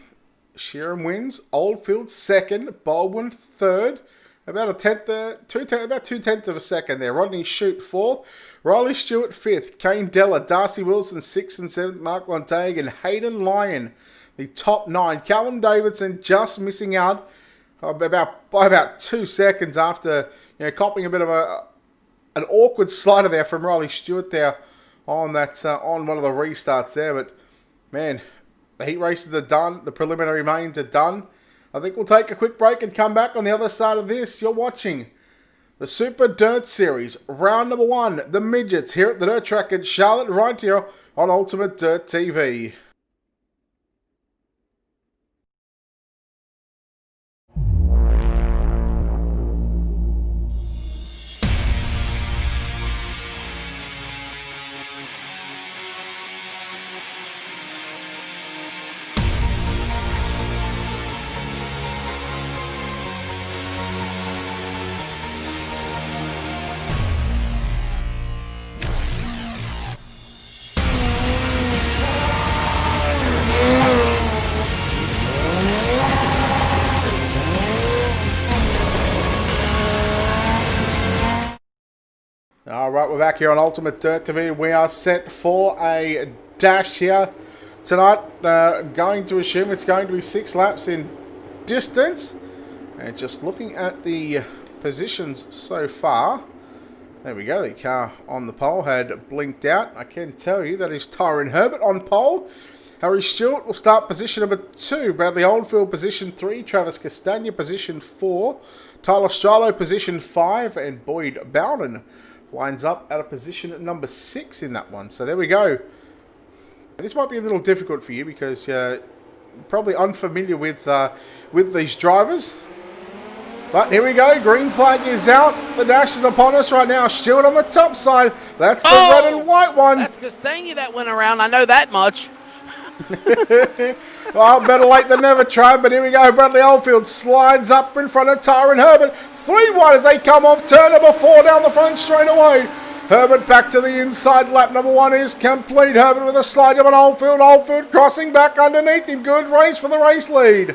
Sherman wins. Oldfield second. Baldwin third. About 2/10 of a second there. Rodney Shute fourth. Riley Stewart fifth. Kane Della, Darcy Wilson 6th and 7th. Mark Montague and Hayden Lyon, the top 9. Callum Davidson just missing out by about 2 seconds after copping a bit of an awkward slider there from Riley Stewart there on one of the restarts there. But man, the heat races are done. The preliminary mains are done. I think we'll take a quick break and come back on the other side of this. You're watching the Super Dirt Series, round number 1, the Midgets, here at the Dirt Track in Charlotte, right here on Ultimate Dirt TV. Alright, we're back here on Ultimate Dirt TV. We are set for a dash here tonight. Going to assume it's going to be 6 laps in distance. And just looking at the positions so far. There we go, the car on the pole had blinked out. I can tell you that is Tyrone Herbert on pole. Harry Stewart will start position number 2. Bradley Oldfield position 3. Travis Castagna position 4. Tyler Strilo position 5. And Boyd Bowden lines up at a position number 6 in that one. So there we go. This might be a little difficult for you because you're probably unfamiliar with these drivers. But here we go, green flag is out. The dash is upon us right now. Stewart on the top side. That's the red and white one. That's Castagna that went around. I know that much. Well, better late than never, tried. But here we go. Bradley Oldfield slides up in front of Tyron Herbert. 3 wide as they come off turn number 4 down the front straight away. Herbert back to the inside. Lap number 1 is complete. Herbert with a slide up on Oldfield. Oldfield crossing back underneath him. Good race for the race lead.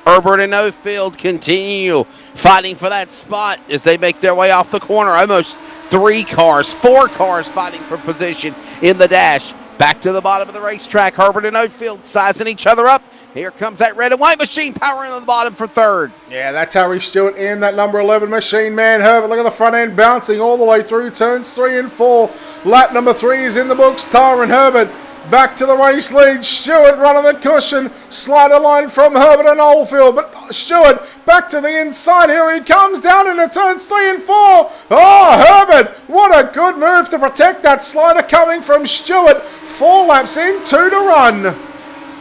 Herbert and Oldfield continue fighting for that spot as they make their way off the corner. Almost 4 cars fighting for position in the dash. Back to the bottom of the racetrack. Herbert and Oldfield sizing each other up. Here comes that red and white machine powering on the bottom for 3rd. Yeah, that's Harry Stewart in that number 11 machine, man. Herbert, look at the front end bouncing all the way through turns 3 and 4. Lap number 3 is in the books. Tyron Herbert back to the race lead. Stewart running the cushion. Slider line from Herbert and Oldfield. But Stewart back to the inside. Here he comes down into turns 3 and 4. Oh, Herbert, what a good move to protect that slider coming from Stewart. 4 laps in, 2 to run.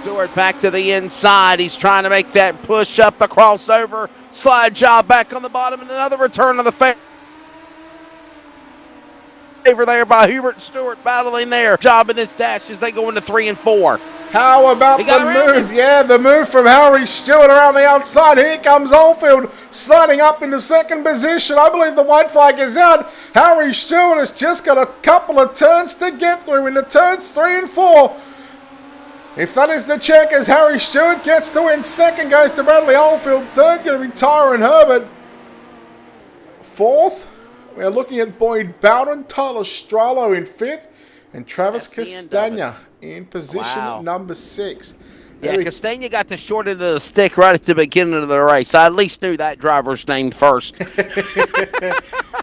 Stewart back to the inside. He's trying to make that push up the crossover. Slide job back on the bottom and another return of the favor there by Hubert Stewart battling there. Job in this dash as they go into 3 and 4. How about the move? Yeah, the move from Harry Stewart around the outside. Here comes Oldfield sliding up into 2nd position. I believe the white flag is out. Harry Stewart has just got a couple of turns to get through into turns 3 and 4. If that is the check, as Harry Stewart gets to win, 2nd goes to Bradley Oldfield, 3rd going to be Tyron Herbert. 4th, we're looking at Boyd Bowden, Tyler Strollo in 5th, and Travis Castagna in position number 6. Yeah, Castagna got the short end of the stick right at the beginning of the race. I at least knew that driver's name first.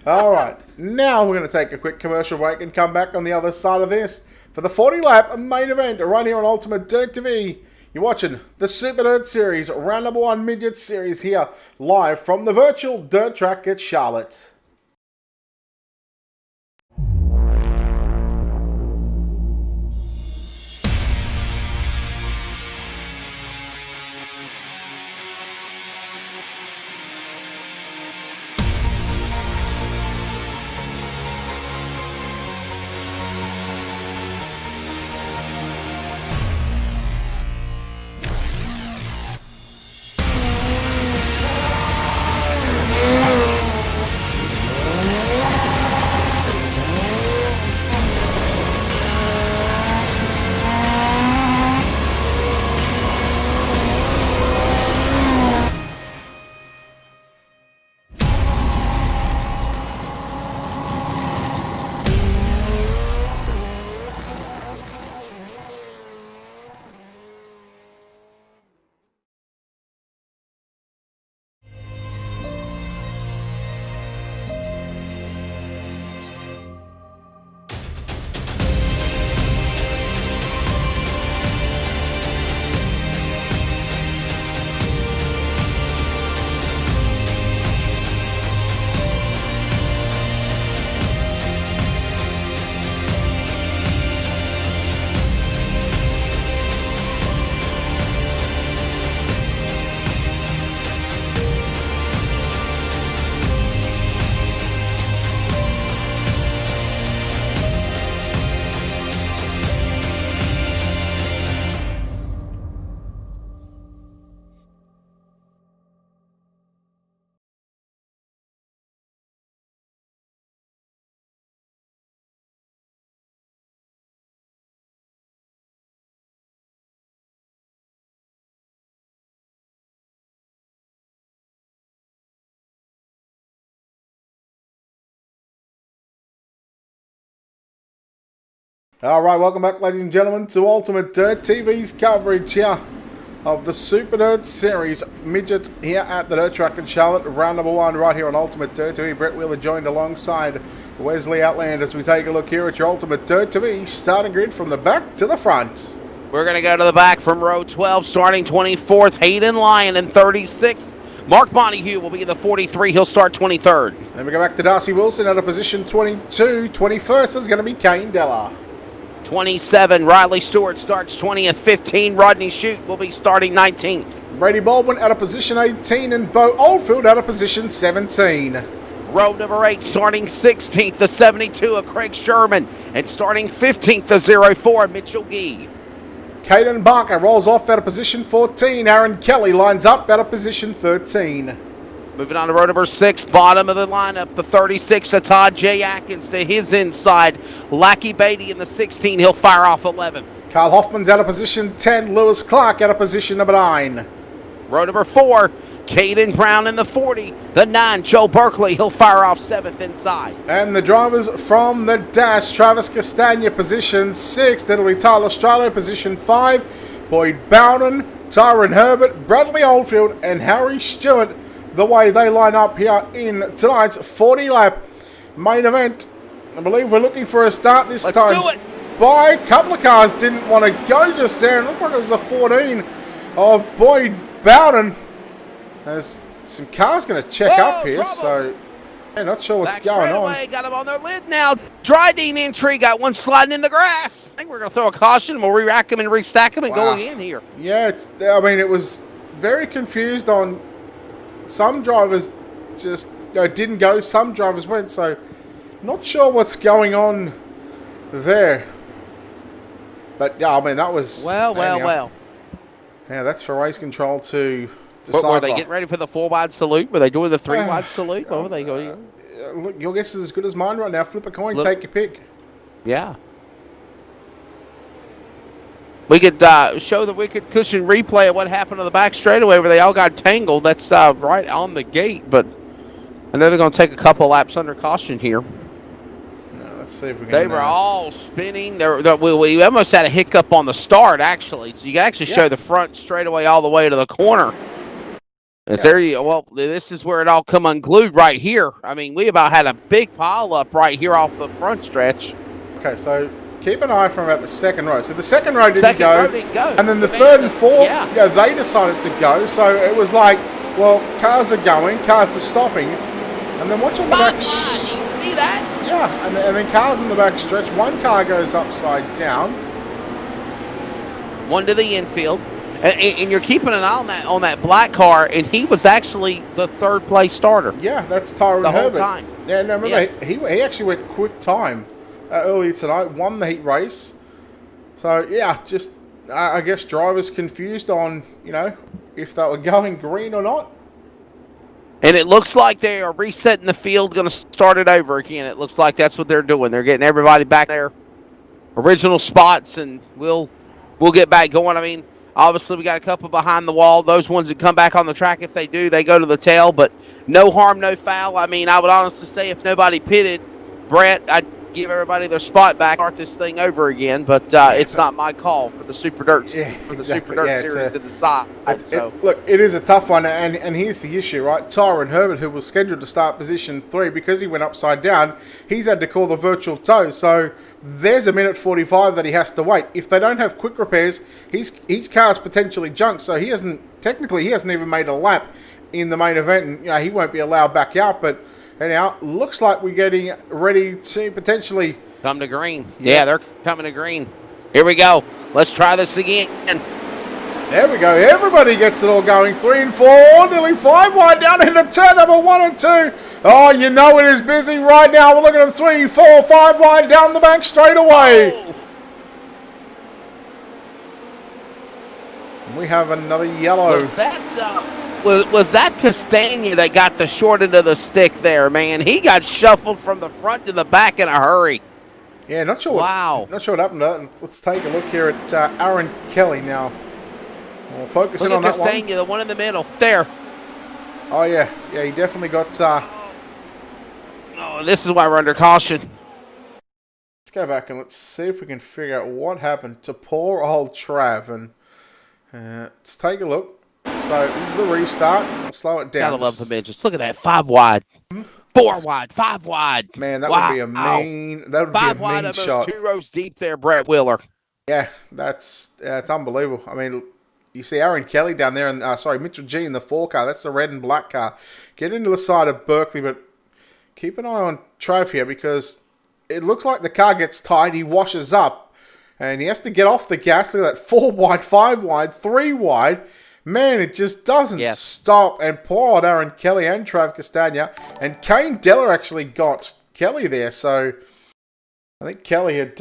All right, now we're going to take a quick commercial break and come back on the other side of this for the 40-lap main event right here on Ultimate Dirt TV. You're watching the Super Dirt Series, round number 1 Midgets Series here, live from the virtual dirt track at Charlotte. Alright, welcome back ladies and gentlemen to Ultimate Dirt TV's coverage here of the Super Dirt Series Midget here at the Dirt Track in Charlotte, round number 1 right here on Ultimate Dirt TV. Brett Wheeler joined alongside Wesley Outland as we take a look here at your Ultimate Dirt TV starting grid from the back to the front. We're going to go to the back from row 12, starting 24th, Hayden Lyon in 36th. Mark Montague will be in the 43. He'll start 23rd. Then we go back to Darcy Wilson out of position 22. 21st is going to be Kane Della. 27. Riley Stewart starts 20th. 15. Rodney Shute will be starting 19th. Brady Baldwin out of position 18 and Bo Oldfield out of position 17. Row number 8 starting 16th, the 72 of Craig Sherman, and starting 15th, the 04 Mitchell Gee. Caden Barker rolls off out of position 14. Aaron Kelly lines up out of position 13. Moving on to row number 6, bottom of the lineup, the 36 of Todd J. Atkins to his inside. Lackey Beatty in the 16, he'll fire off 11th. Carl Hoffman's out of position 10. Lewis Clark out of position number 9. Row number 4, Caden Brown in the 40. The 9, Joe Berkeley, he'll fire off 7th inside. And the drivers from the dash, Travis Castagna, position 6. That'll be Tyler Stralo, position 5. Boyd Bowden, Tyron Herbert, Bradley Oldfield, and Harry Stewart. The way they line up here in tonight's 40-lap main event. I believe we're looking for a start this Let's time. do it. By a couple of cars didn't want to go just there. It looked like it was a 14 of Boyd Bowden. There's some cars going to check up here, trouble. so I'm not sure what's Back going on. straightaway, got him on their lid now. Dryden entry, got one sliding in the grass. I think we're going to throw a caution. We'll re-rack him and restack him and go again here. Yeah, it was very confused on some drivers just didn't go, some drivers went, so not sure what's going on there. But yeah, I mean, that was... Well. Yeah, that's for race control to decipher. Were they getting ready for the 4-wide salute? Were they doing the 3-wide salute? What were they going? Look, your guess is as good as mine right now. Flip a coin, Look. take your pick. Yeah. We could show the Wicked Cushion replay of what happened to the back straightaway where they all got tangled. That's right on the gate, but I know they're going to take a couple laps under caution here. Let's see if we can... They were all spinning. We almost had a hiccup on the start, actually. So you can actually show the front straightaway all the way to the corner. This is where it all come unglued right here. I mean, we about had a big pile up right here off the front stretch. Okay, so keep an eye from about the second row. So the second row didn't go. And then the Man, third and fourth, they decided to go. So it was like, well, cars are going, cars are stopping. And then watch on the back... See that? Yeah, and then cars in the back stretch. One car goes upside down. One to the infield. And you're keeping an eye on that black car, and he was actually the third place starter. Yeah, that's Tyron Herbert. The whole time. Yeah, no, remember, he actually went quick time earlier tonight, won the heat race. So, yeah, just, I guess drivers confused on, if they were going green or not. And it looks like they are resetting the field, going to start it over again. It looks like that's what they're doing. They're getting everybody back their original spots, and we'll get back going. I mean, obviously we got a couple behind the wall. Those ones that come back on the track, if they do, they go to the tail. But no harm, no foul. I mean, I would honestly say if nobody pitted, Brett, I'd give everybody their spot back, start this thing over again. But it's not my call for the Super Dirt Series to decide. Look, it is a tough one, and here's the issue, right? Tyron Herbert, who was scheduled to start position 3, because he went upside down, he's had to call the virtual tow. So there's a minute 45 that he has to wait. If they don't have quick repairs, his car's potentially junked. So he hasn't even made a lap in the main event, and he won't be allowed back out. But anyhow, looks like we're getting ready to potentially come to green. Yeah, they're coming to green. Here we go. Let's try this again. There we go. Everybody gets it all going. 3 and 4, nearly 5 wide down into turn number 1 and 2. Oh, it is busy right now. We're looking at 3, 4, 5 wide down the back straight away. Oh. And we have another yellow. Was that Castagna that got the short end of the stick there, man? He got shuffled from the front to the back in a hurry. Yeah, not sure. Not sure what happened to that. Let's take a look here at Aaron Kelly now. We'll focus in on that one. Castagna, the one in the middle. There. Oh, yeah. Yeah, he definitely got... Oh, this is why we're under caution. Let's go back and let's see if we can figure out what happened to poor old Trav. And let's take a look. So, this is the restart. We'll slow it down. Gotta love the midgets. Look at that. 5 wide. 4 wide. 5 wide. Man, that would be a mean... That would be a mean shot. 2 rows deep there, Brett Wheeler. Yeah, that's unbelievable. I mean... You see Aaron Kelly down there, and Mitchell G in the 4 car. That's the red and black car. Get into the side of Berkeley, but keep an eye on Trav here because it looks like the car gets tight. He washes up. And he has to get off the gas. Look at that. 4 wide, 5 wide, 3 wide. Man, it just doesn't stop. And poor old Aaron Kelly and Trav Castagna. And Kane Deller actually got Kelly there. So I think Kelly had...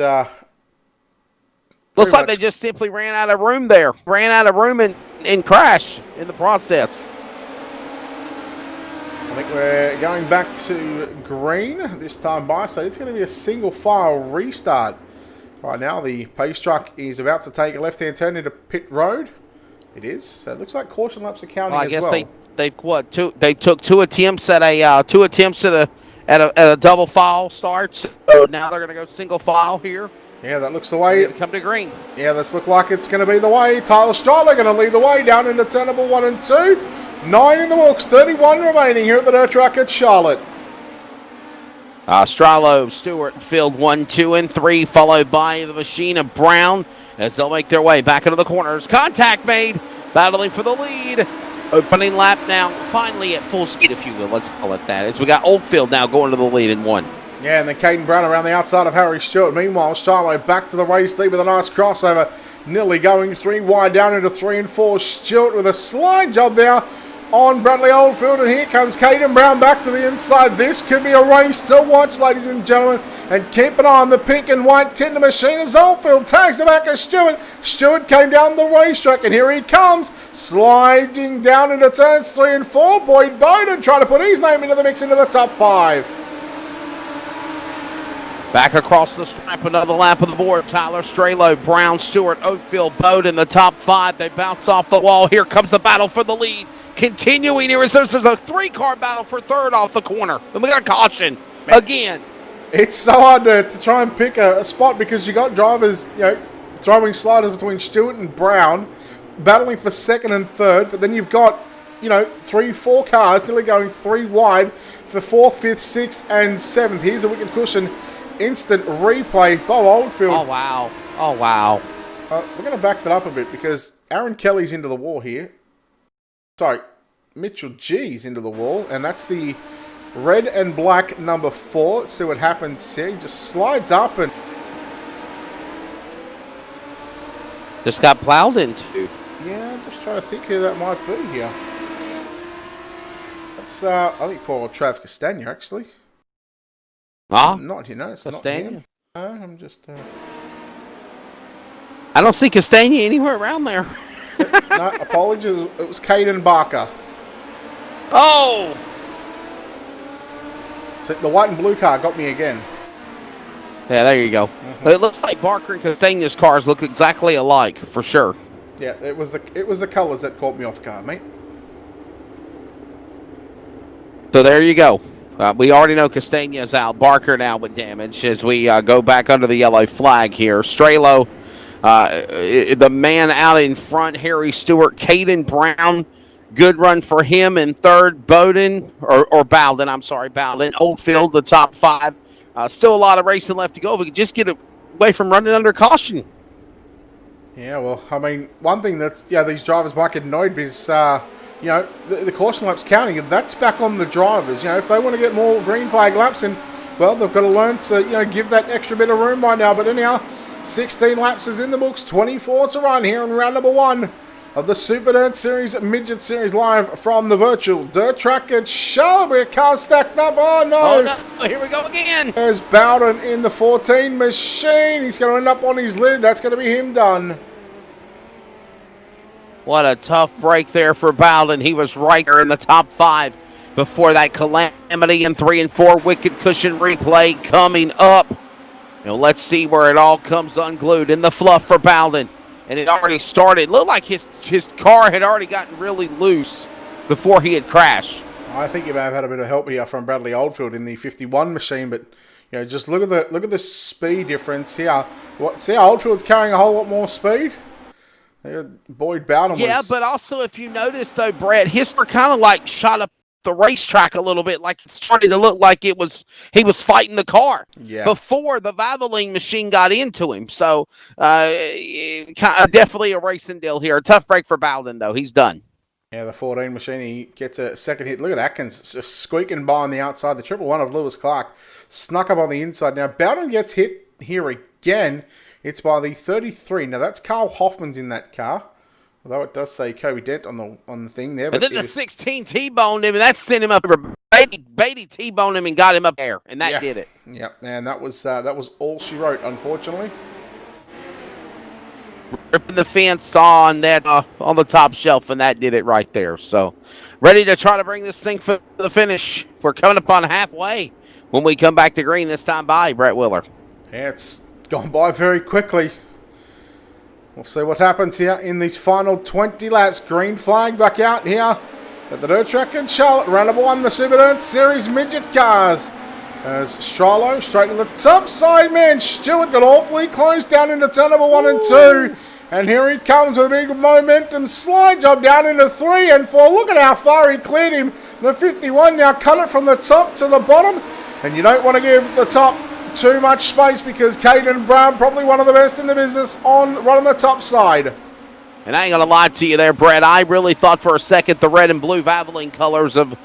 looks like they just simply ran out of room there. Ran out of room and crash in the process. I think we're going back to green this time by. So it's going to be a single file restart. Right now, the pace truck is about to take a left-hand turn into pit road. It is. So it looks like caution laps are counting as well. I guess they've what? They took 2 attempts at a a double file start. So now they're going to go single file here. Yeah, that looks the way. Come to green. Yeah, this looks like it's going to be the way. Tyler Striler going to lead the way down into turn number 1 and 2. 9 in the books. 31 remaining here at the dirt track at Charlotte. Stralo, Stewart, field 1, 2, and 3, followed by the machine of Brown as they'll make their way back into the corners. Contact made, battling for the lead. Opening lap now, finally at full speed, if you will. Let's call it that. As we got Oldfield now going to the lead in 1. Yeah, and then Caden Brown around the outside of Harry Stewart. Meanwhile, Stralo back to the race lead with a nice crossover. Nearly going 3 wide down into 3 and 4. Stewart with a slide job there on Bradley Oldfield, and here comes Caden Brown back to the inside. This could be a race to watch, ladies and gentlemen, and keep an eye on the pink and white Tinder machine as Oldfield tags the back of Stewart. Stewart came down the racetrack, and here he comes, sliding down into turns 3 and 4. Boyd Bowden trying to put his name into the mix into the top 5. Back across the stripe, another lap of the board. Tyler Stralo, Brown, Stewart, Oldfield, Bowden, the top 5. They bounce off the wall. Here comes the battle for the lead. Continuing here, there's a 3-car battle for third off the corner. And we got a caution again. It's so hard to try and pick a spot because you got drivers, throwing sliders between Stewart and Brown, battling for second and third, but then you've got, 3, 4 cars nearly going 3 wide for 4th, 5th, 6th, and 7th. Here's a wicked cushion instant replay. Bob Oldfield. Oh, wow. Oh, wow. We're going to back that up a bit because Aaron Kelly's into the wall here. Sorry, Mitchell G's into the wall, and that's the red and black number 4. Let's see what happens here. He just slides up and just got plowed into. Yeah, I'm just trying to think who that might be here. That's I think poor old Trav Castagna actually. Not it's Castagna? Not him. No, I'm just. I don't see Castagna anywhere around there. No, apologies. It was Caden Barker. Oh! So the white and blue car got me again. Yeah, there you go. Mm-hmm. It looks like Barker and Castagna's cars look exactly alike, for sure. Yeah, it was the colours that caught me off guard, mate. So there you go. We already know Castagna's out. Barker now with damage as we go back under the yellow flag here. Stralo, the man out in front, Harry Stewart, Caden Brown. Good run for him in third. Bowden, or Bowden, I'm sorry, Bowden. Oldfield, the top 5. Still a lot of racing left to go. If we could just get away from running under caution. Yeah, well, I mean, one thing that's, these drivers might get annoyed is, the caution laps counting, and that's back on the drivers. If they want to get more green flag laps in, well, they've got to learn to, give that extra bit of room by now. But anyhow, 16 laps is in the books, 24 to run here in round number 1 of the Super Dirt Series, Midget Series, live from the virtual dirt track at Charlotte. Where cars stacked up. Oh, no. Here we go again. There's Bowden in the 14 machine. He's going to end up on his lid. That's going to be him done. What a tough break there for Bowden. He was right there in the top 5 before that calamity in 3 and 4. Wicked cushion replay coming up. Let's see where it all comes unglued in the fluff for Bowden. And it already started. It looked like his car had already gotten really loose before he had crashed. I think you may have had a bit of help here from Bradley Oldfield in the 51 machine, but just look at the speed difference here. See how Oldfield's carrying a whole lot more speed? Boyd Bowden was... Yeah, but also if you notice though, Brett, his car kind of like shot up the racetrack a little bit, like it started to look like he was fighting the car before the Valvoline machine got into him. So definitely a racing deal here. A tough break for Bowden though. He's done. Yeah, the 14 machine, he gets a second hit. Look at Atkins just squeaking by on the outside. The 111 of Lewis Clark snuck up on the inside. Now Bowden gets hit here again, it's by the 33. Now, that's Carl Hoffman's in that car. Although it does say Kobe Dent on the thing there. But then the 16 T-boned him, and that sent him up. Beatty T-boned him and got him up there, and that did it. Yep, and that was all she wrote, unfortunately. Ripping the fence on that on the top shelf, and that did it right there. So, ready to try to bring this thing to the finish. We're coming up on halfway when we come back to green this time by Brett Willer. Yeah, it's gone by very quickly. We'll see what happens here in these final 20 laps. Green flag back out here at the dirt track in Charlotte. Round number 1, the Super Dirt Series midget cars. As Strilo straight to the top side, man. Stewart got awfully close down into turn number 1 and 2. And here he comes with a big momentum slide job down into 3 and 4. Look at how far he cleared him. The 51 now cut it from the top to the bottom. And you don't want to give the top too much space because Caden Brown, probably one of the best in the business, right on the top side. And I ain't gonna lie to you there, Brett. I really thought for a second the red and blue Valvoline colors of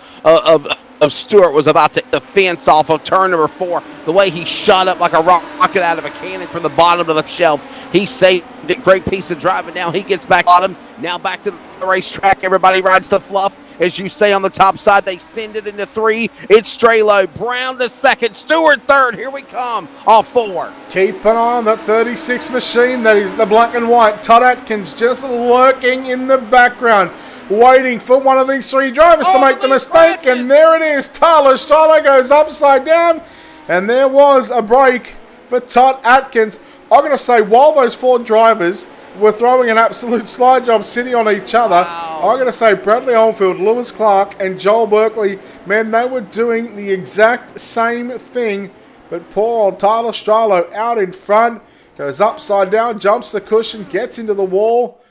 Stewart was about to the fence off of turn number 4. The way he shot up like a rocket out of a cannon from the bottom of the shelf. He saved it. Great piece of driving. Now he gets back on him. Now back to the racetrack. Everybody rides the fluff. As you say on the top side, they send it into 3. It's Strelo. Brown to second. Stewart third. Here we come. All 4. Keep an eye on that 36 machine. That is the black and white. Todd Atkins just lurking in the background, waiting for one of these 3 drivers to make the mistake. Crashes. And there it is. Tyler Strelo goes upside down. And there was a break for Todd Atkins. I'm going to say, while those 4 drivers were throwing an absolute slide job sitting on each other, Wow. I'm going to say Bradley Oldfield, Lewis Clark, and Joel Berkeley, man, they were doing the exact same thing. But poor old Tyler Strilo out in front, goes upside down, jumps the cushion, gets into the wall,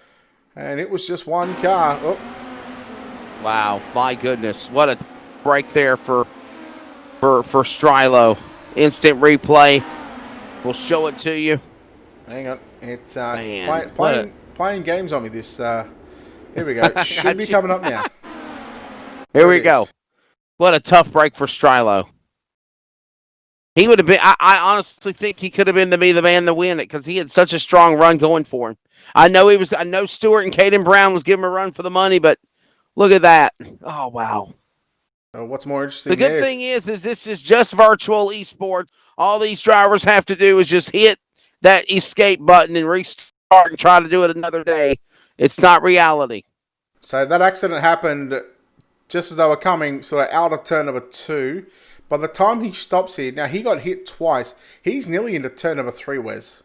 and it was just one car. Oh. Wow, my goodness. What a break there for Strilo. Instant replay. We'll show it to you. Hang on. It's Man, playing games on me. This here we go. It should be coming up now. Here we go. What a tough break for Strilo. He would have been. I honestly think he could have been the man to win it because he had such a strong run going for him. I know Stewart and Caden Brown was giving him a run for the money, but look at that. Oh wow. What's more interesting? The good thing is this is just virtual eSport. All these drivers have to do is just hit that escape button and restart and try to do it another day. It's not reality. So that accident happened just as they were coming sort of out of turn number 2. By the time he stops here, now he got hit twice. He's nearly into turn number 3, Wes.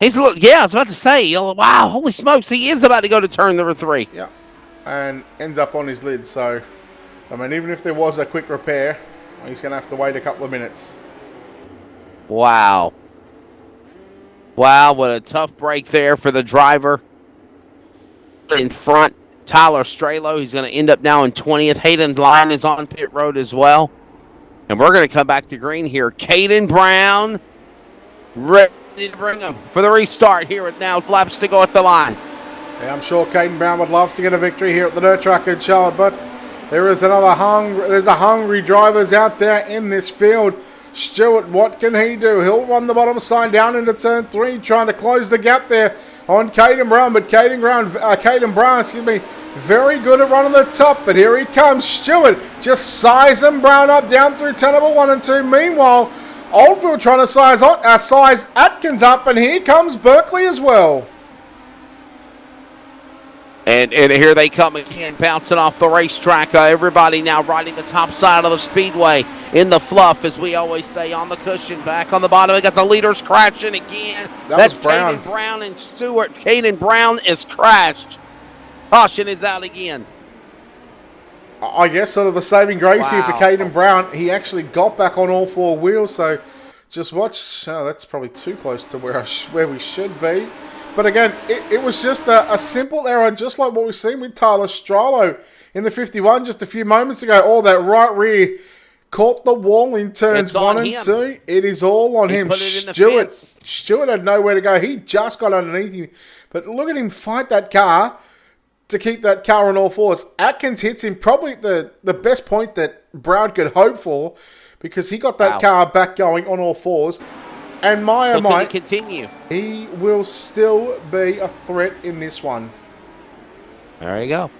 He's a little, yeah, I was about to say, wow, holy smokes, he is about to go to turn number 3. Yeah, and ends up on his lid. So, I mean, even if there was a quick repair, he's going to have to wait a couple of minutes. Wow. Wow, what a tough break there for the driver. In front, Tyler Strelo. He's going to end up now in 20th. Hayden Lyon is on pit road as well. And we're going to come back to green here. Caden Brown ready to bring him for the restart here with now laps to go at the line. Yeah, I'm sure Caden Brown would love to get a victory here at the dirt track in Charlotte, but there's the hungry drivers out there in this field. Stewart, what can he do? He'll run the bottom side down into turn 3, trying to close the gap there on Caden Brown. But Caden Brown, very good at running the top. But here he comes. Stewart just sizing Brown up down through turn number 1 and 2. Meanwhile, Oldfield trying to size Atkins up, and here comes Berkeley as well. And here they come again, bouncing off the racetrack. Everybody now riding the top side of the speedway in the fluff, as we always say, on the cushion. Back on the bottom, we got the leaders crashing again. That's Caden Brown and Stewart. Caden Brown is crashed. Caution is out again. I guess sort of the saving grace here for Caden Brown. He actually got back on all 4 wheels, so just watch. Oh, that's probably too close to where we should be. But again, it was just a simple error, just like what we've seen with Tyler Strilo in the 51 just a few moments ago. All that right rear caught the wall in turns 1 and 2. It is all on him. Stewart had nowhere to go. He just got underneath him. But look at him fight that car to keep that car on all 4s. Atkins hits him probably the best point that Brown could hope for, because he got that car back going on all 4s. And my So oh can he my, continue? he will still be a threat in this one. There you go.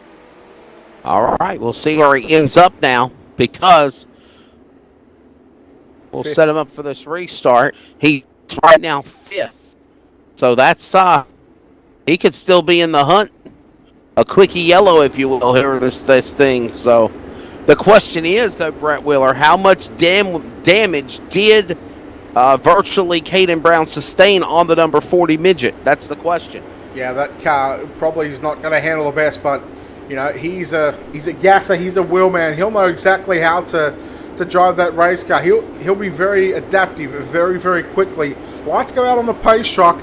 All right, we'll see where he ends up now because we'll set him Fifth. up for this restart. He's right now 5th. So that's he could still be in the hunt. A quickie yellow, if you will, here this thing. So the question is, though, Brett Wheeler, how much damage did virtually Caden Brown sustain on the number 40 midget? That's the question. Yeah, that car probably is not going to handle the best, but you know he's a gasser, he's a wheelman. He'll know exactly how to drive that race car. He'll be very adaptive, very very quickly. Lights go out on the pace truck,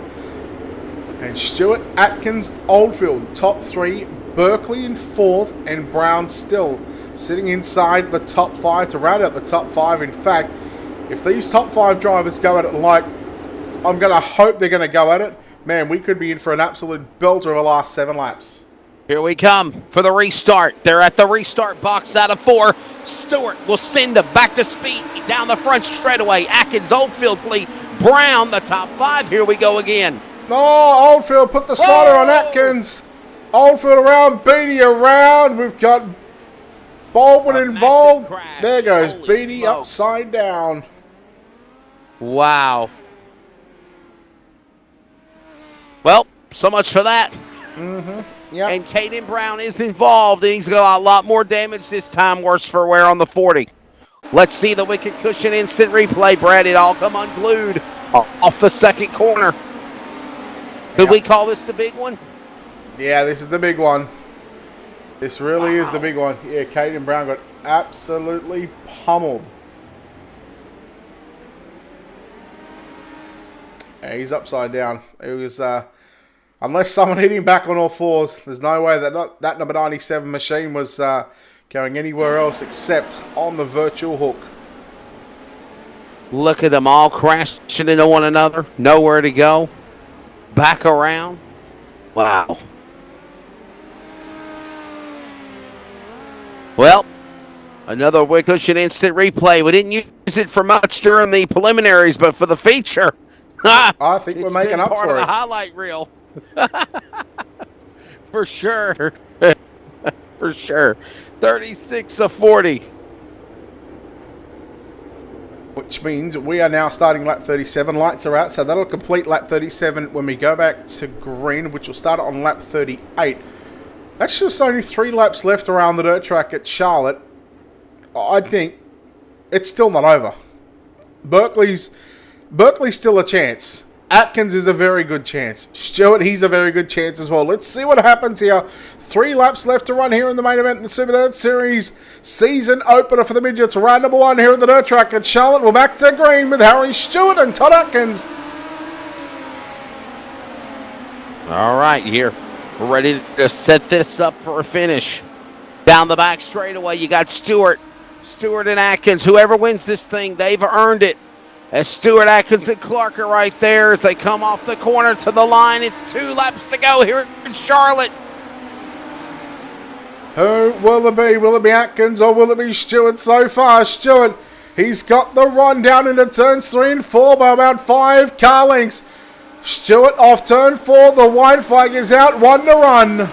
and Stuart Atkins Oldfield top 3, Berkeley in 4th, and Brown still sitting inside the top 5 to round out the top 5. In fact, if these top 5 drivers go at it like I'm going to hope they're going to go at it, man, we could be in for an absolute belter of the last 7 laps. Here we come for the restart. They're at the restart box out of 4. Stewart will send him back to speed down the front straightaway. Atkins, Oldfield, Lee, Brown, the top 5. Here we go again. No, Oldfield put the slider on Atkins. Oldfield around, Beatty around. We've got Baldwin involved. There goes Holy Beatty smoke. upside down. Wow. Well, so much for that. Yep. And Caden Brown is involved, and he's got a lot more damage this time, worse for wear on the 40. Let's see the Wicked Cushion instant replay, Brad. It all come unglued off the second corner. Could we call this the big one? Yeah, this is the big one. This really is the big one. Yeah, Caden Brown got absolutely pummeled. Yeah, he's upside down. It was, unless someone hit him back on all 4s, there's no way that number 97 machine was going anywhere else except on the virtual hook. Look at them all crashing into one another. Nowhere to go. Back around. Wow. Well, another Wicked Cushion instant replay. We didn't use it for much during the preliminaries, but for the feature, I think we're making up part for of the it. highlight reel. For sure. For sure. 36 of 40. Which means we are now starting lap 37. Lights are out, so that'll complete lap 37 when we go back to green, which will start on lap 38. That's just only 3 laps left around the dirt track at Charlotte. I think it's still not over. Berkeley's still a chance. Atkins is a very good chance. Stewart, he's a very good chance as well. Let's see what happens here. 3 laps left to run here in the main event in the Super Dirt Series season opener for the Midgets. Round number 1 here at the dirt track at Charlotte. We're back to green with Harry Stewart and Todd Atkins. All right, here. We're ready to set this up for a finish. Down the back straightaway, you got Stewart and Atkins. Whoever wins this thing, they've earned it. As Stewart, Atkins, and Clark are right there as they come off the corner to the line. It's 2 laps to go here in Charlotte. Who will it be? Will it be Atkins or will it be Stewart so far? Stewart, he's got the run down into turns 3 and 4 by about 5 car lengths. Stewart off turn 4. The white flag is out. 1 to run.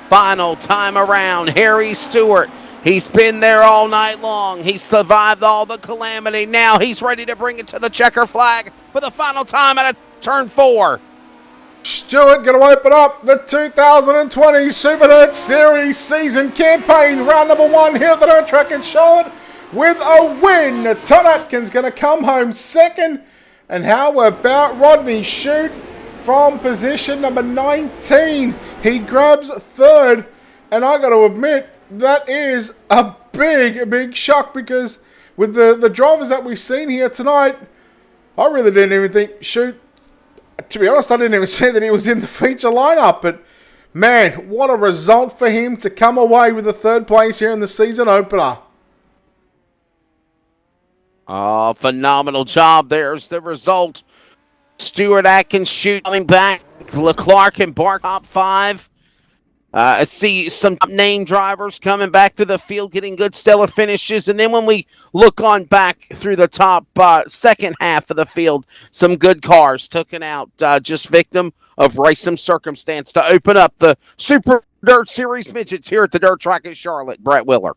Final time around, Harry Stewart. He's been there all night long. He's survived all the calamity. Now he's ready to bring it to the checker flag for the final time at turn 4. Stewart going to open up the 2020 Super Dirt Series season campaign. Round number 1 here at the dirt track in Charlotte with a win. Todd Atkins going to come home second. And how about Rodney Shute from position number 19? He grabs third. And I got to admit, that is a big shock because with the drivers that we've seen here tonight, I really didn't even think Shute. To be honest, I didn't even see that he was in the feature lineup. But man, what a result for him to come away with the 3rd place here in the season opener. Oh, phenomenal job. There's the result. Stewart, Atkins, Shute coming back. Leclerc and Bark top 5. See some name drivers coming back to the field, getting good stellar finishes. And then when we look on back through the top second half of the field, some good cars taken out, just victim of racing circumstance to open up the Super Dirt Series Midgets here at the dirt track in Charlotte. Brett Willer.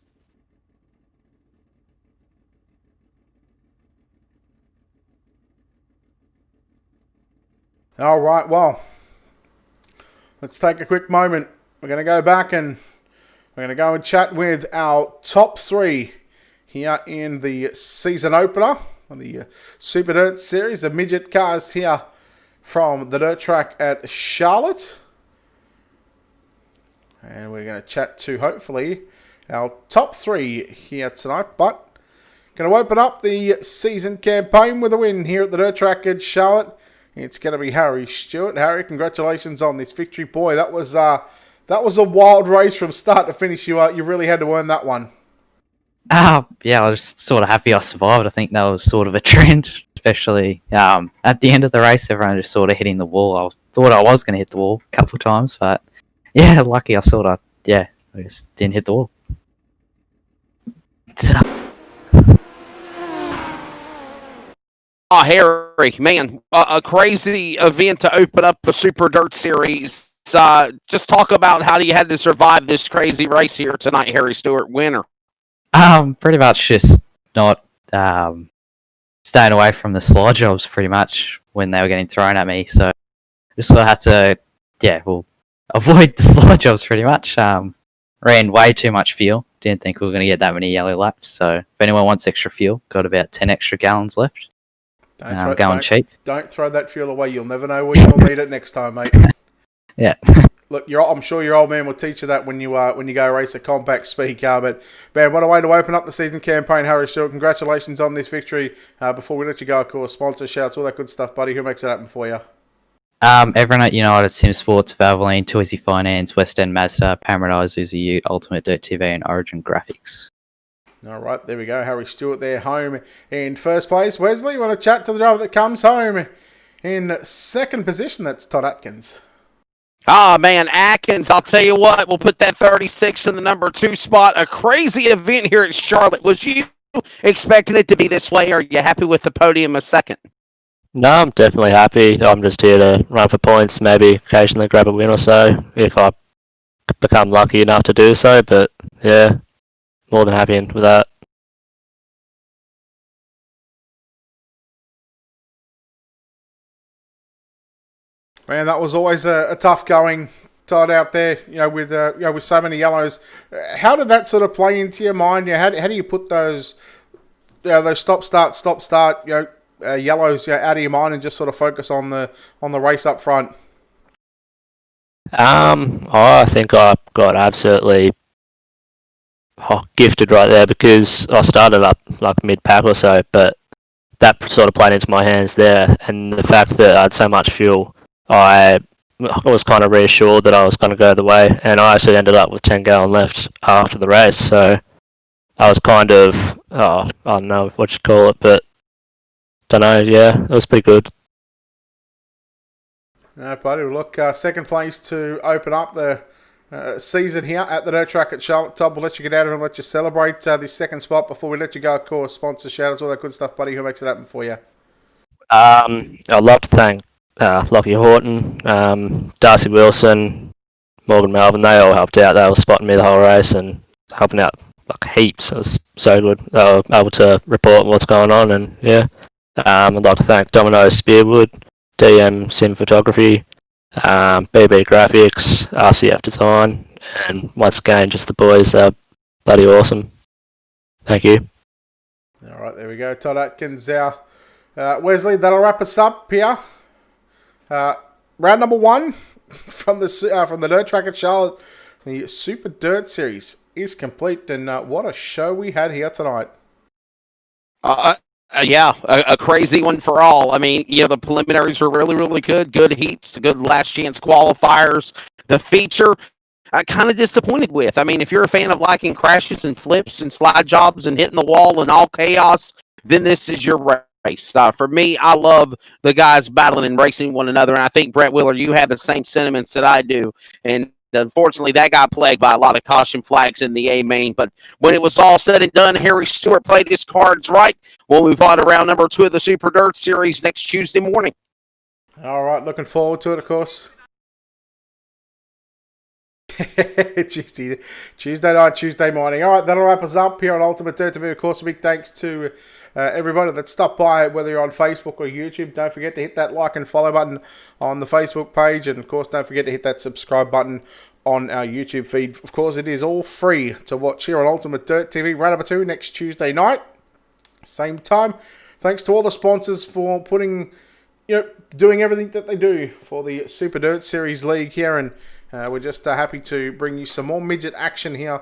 All right, well, let's take a quick moment. We're going to go back and we're going to go and chat with our top three here in the season opener of the Super Dirt Series, the midget cars here from the dirt track at Charlotte. And we're going to chat to, hopefully, our top three here tonight. But going to open up the season campaign with a win here at the dirt track at Charlotte. It's going to be Harry Stewart. Harry, congratulations on this victory. Boy, that was a wild race from start to finish. You really had to earn that one. Yeah, I was sort of happy I survived. I think that was sort of a trend, especially at the end of the race. Everyone just sort of hitting the wall. Thought I was going to hit the wall a couple of times, but yeah, lucky I I just didn't hit the wall. Oh, Harry, man, a crazy event to open up the Super Dirt Series. Just talk about how you had to survive this crazy race here tonight, Harry Stewart, winner. Pretty much just not staying away from the slide jobs pretty much when they were getting thrown at me. So just sort of had to, avoid the slide jobs pretty much. Ran way too much fuel. Didn't think we were going to get that many yellow laps. So if anyone wants extra fuel, got about 10 extra gallons left. Going cheap. Don't throw that fuel away. You'll never know when you'll need it next time, mate. Yeah. Look, I'm sure your old man will teach you that when you go race a compact speed car. But man, what a way to open up the season campaign, Harry Stewart. Congratulations on this victory. Before we let you go, of course, sponsor shouts, all that good stuff, buddy. Who makes it happen for you? Everyone at United Sim Sports, Valvoline, Twizy Finance, West End Mazda, Paradise, Uzi Ute, Ultimate Dirt TV, and Origin Graphics. All right, there we go. Harry Stewart there, home in first place. Wesley, you want to chat to the driver that comes home in second position? That's Todd Atkins. Ah, man, Atkins, I'll tell you what, we'll put that 36 in the number 2 spot. A crazy event here at Charlotte. Was you expecting it to be this way, or are you happy with the podium a second? No, I'm definitely happy. I'm just here to run for points, maybe occasionally grab a win or so if I become lucky enough to do so. But yeah, more than happy with that. Man, that was always a tough going, Todd, out there. With so many yellows. How did that sort of play into your mind? How do you put those stop start yellows out of your mind and just sort of focus on the race up front? I think I got absolutely gifted right there because I started up like mid-pack or so, but that sort of played into my hands there, and the fact that I had so much fuel, I was kind of reassured that I was going to go the way, and I actually ended up with 10 gallon left after the race, so I was kind of, I don't know what you call it, but don't know, yeah, it was pretty good. No, buddy. Look, second place to open up the season here at the dirt track at Charlotte. Todd, we'll let you get out of it and let you celebrate this second spot. Before we let you go, of course, sponsor shout-outs, all that good stuff, buddy. Who makes it happen for you? I'd love to thank Lockie Horton, Darcy Wilson, Morgan Melvin. They all helped out. They were spotting me the whole race and helping out like heaps. It was so good. They were able to report what's going on, and yeah. I'd like to thank Domino Spearwood, DM Sim Photography, BB Graphics, RCF Design, and once again, just the boys. They're bloody awesome. Thank you. All right, there we go. Todd Atkins, Wesley, that'll wrap us up here. Round number 1 from the dirt track at Charlotte. The Super Dirt Series is complete, and what a show we had here tonight. A crazy one for all. I mean, the preliminaries were really, really good. Good heats, good last chance qualifiers. The feature, kind of disappointed with. I mean, if you're a fan of liking crashes and flips and slide jobs and hitting the wall and all chaos, then this is your race. For me, I love the guys battling and racing one another, and I think, Brett Willer, you have the same sentiments that I do. And Unfortunately, that got plagued by a lot of caution flags in the A main. But when it was all said and done, Harry Stewart played his cards right. We'll move on to round number 2 of the Super Dirt Series next Tuesday morning. All right, looking forward to it, of course. Tuesday night, Tuesday morning. All right, that'll wrap us up here on Ultimate Dirt TV. Of course, a big thanks to everybody that stopped by, whether you're on Facebook or YouTube. Don't forget to hit that like and follow button on the Facebook page. And, of course, don't forget to hit that subscribe button on our YouTube feed. Of course, it is all free to watch here on Ultimate Dirt TV. Round number 2 next Tuesday night. Same time. Thanks to all the sponsors for doing everything that they do for the Super Dirt Series League here. And we're just happy to bring you some more midget action here.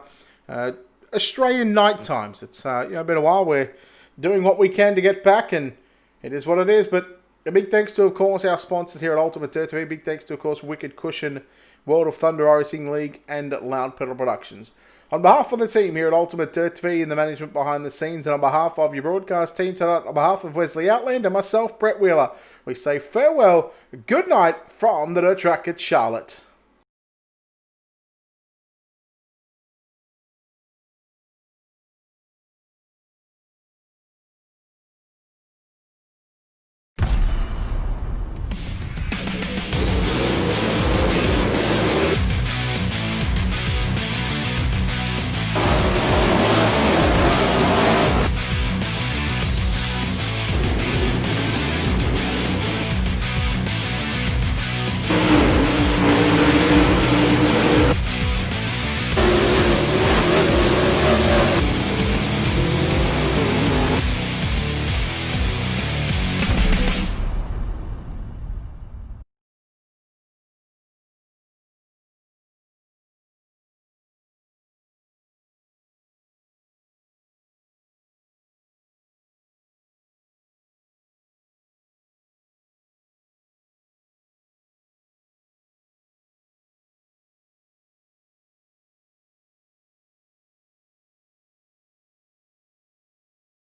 Australian night times. It's been a while. We're doing what we can to get back, and it is what it is. But a big thanks to, of course, our sponsors here at Ultimate Dirt TV. Big thanks to, of course, Wicked Cushion, World of Thunder Racing League, and Loud Pedal Productions. On behalf of the team here at Ultimate Dirt TV and the management behind the scenes, and on behalf of your broadcast team tonight, on behalf of Wesley Outland and myself, Brett Wheeler, we say farewell, good night from the Dirt Track at Charlotte.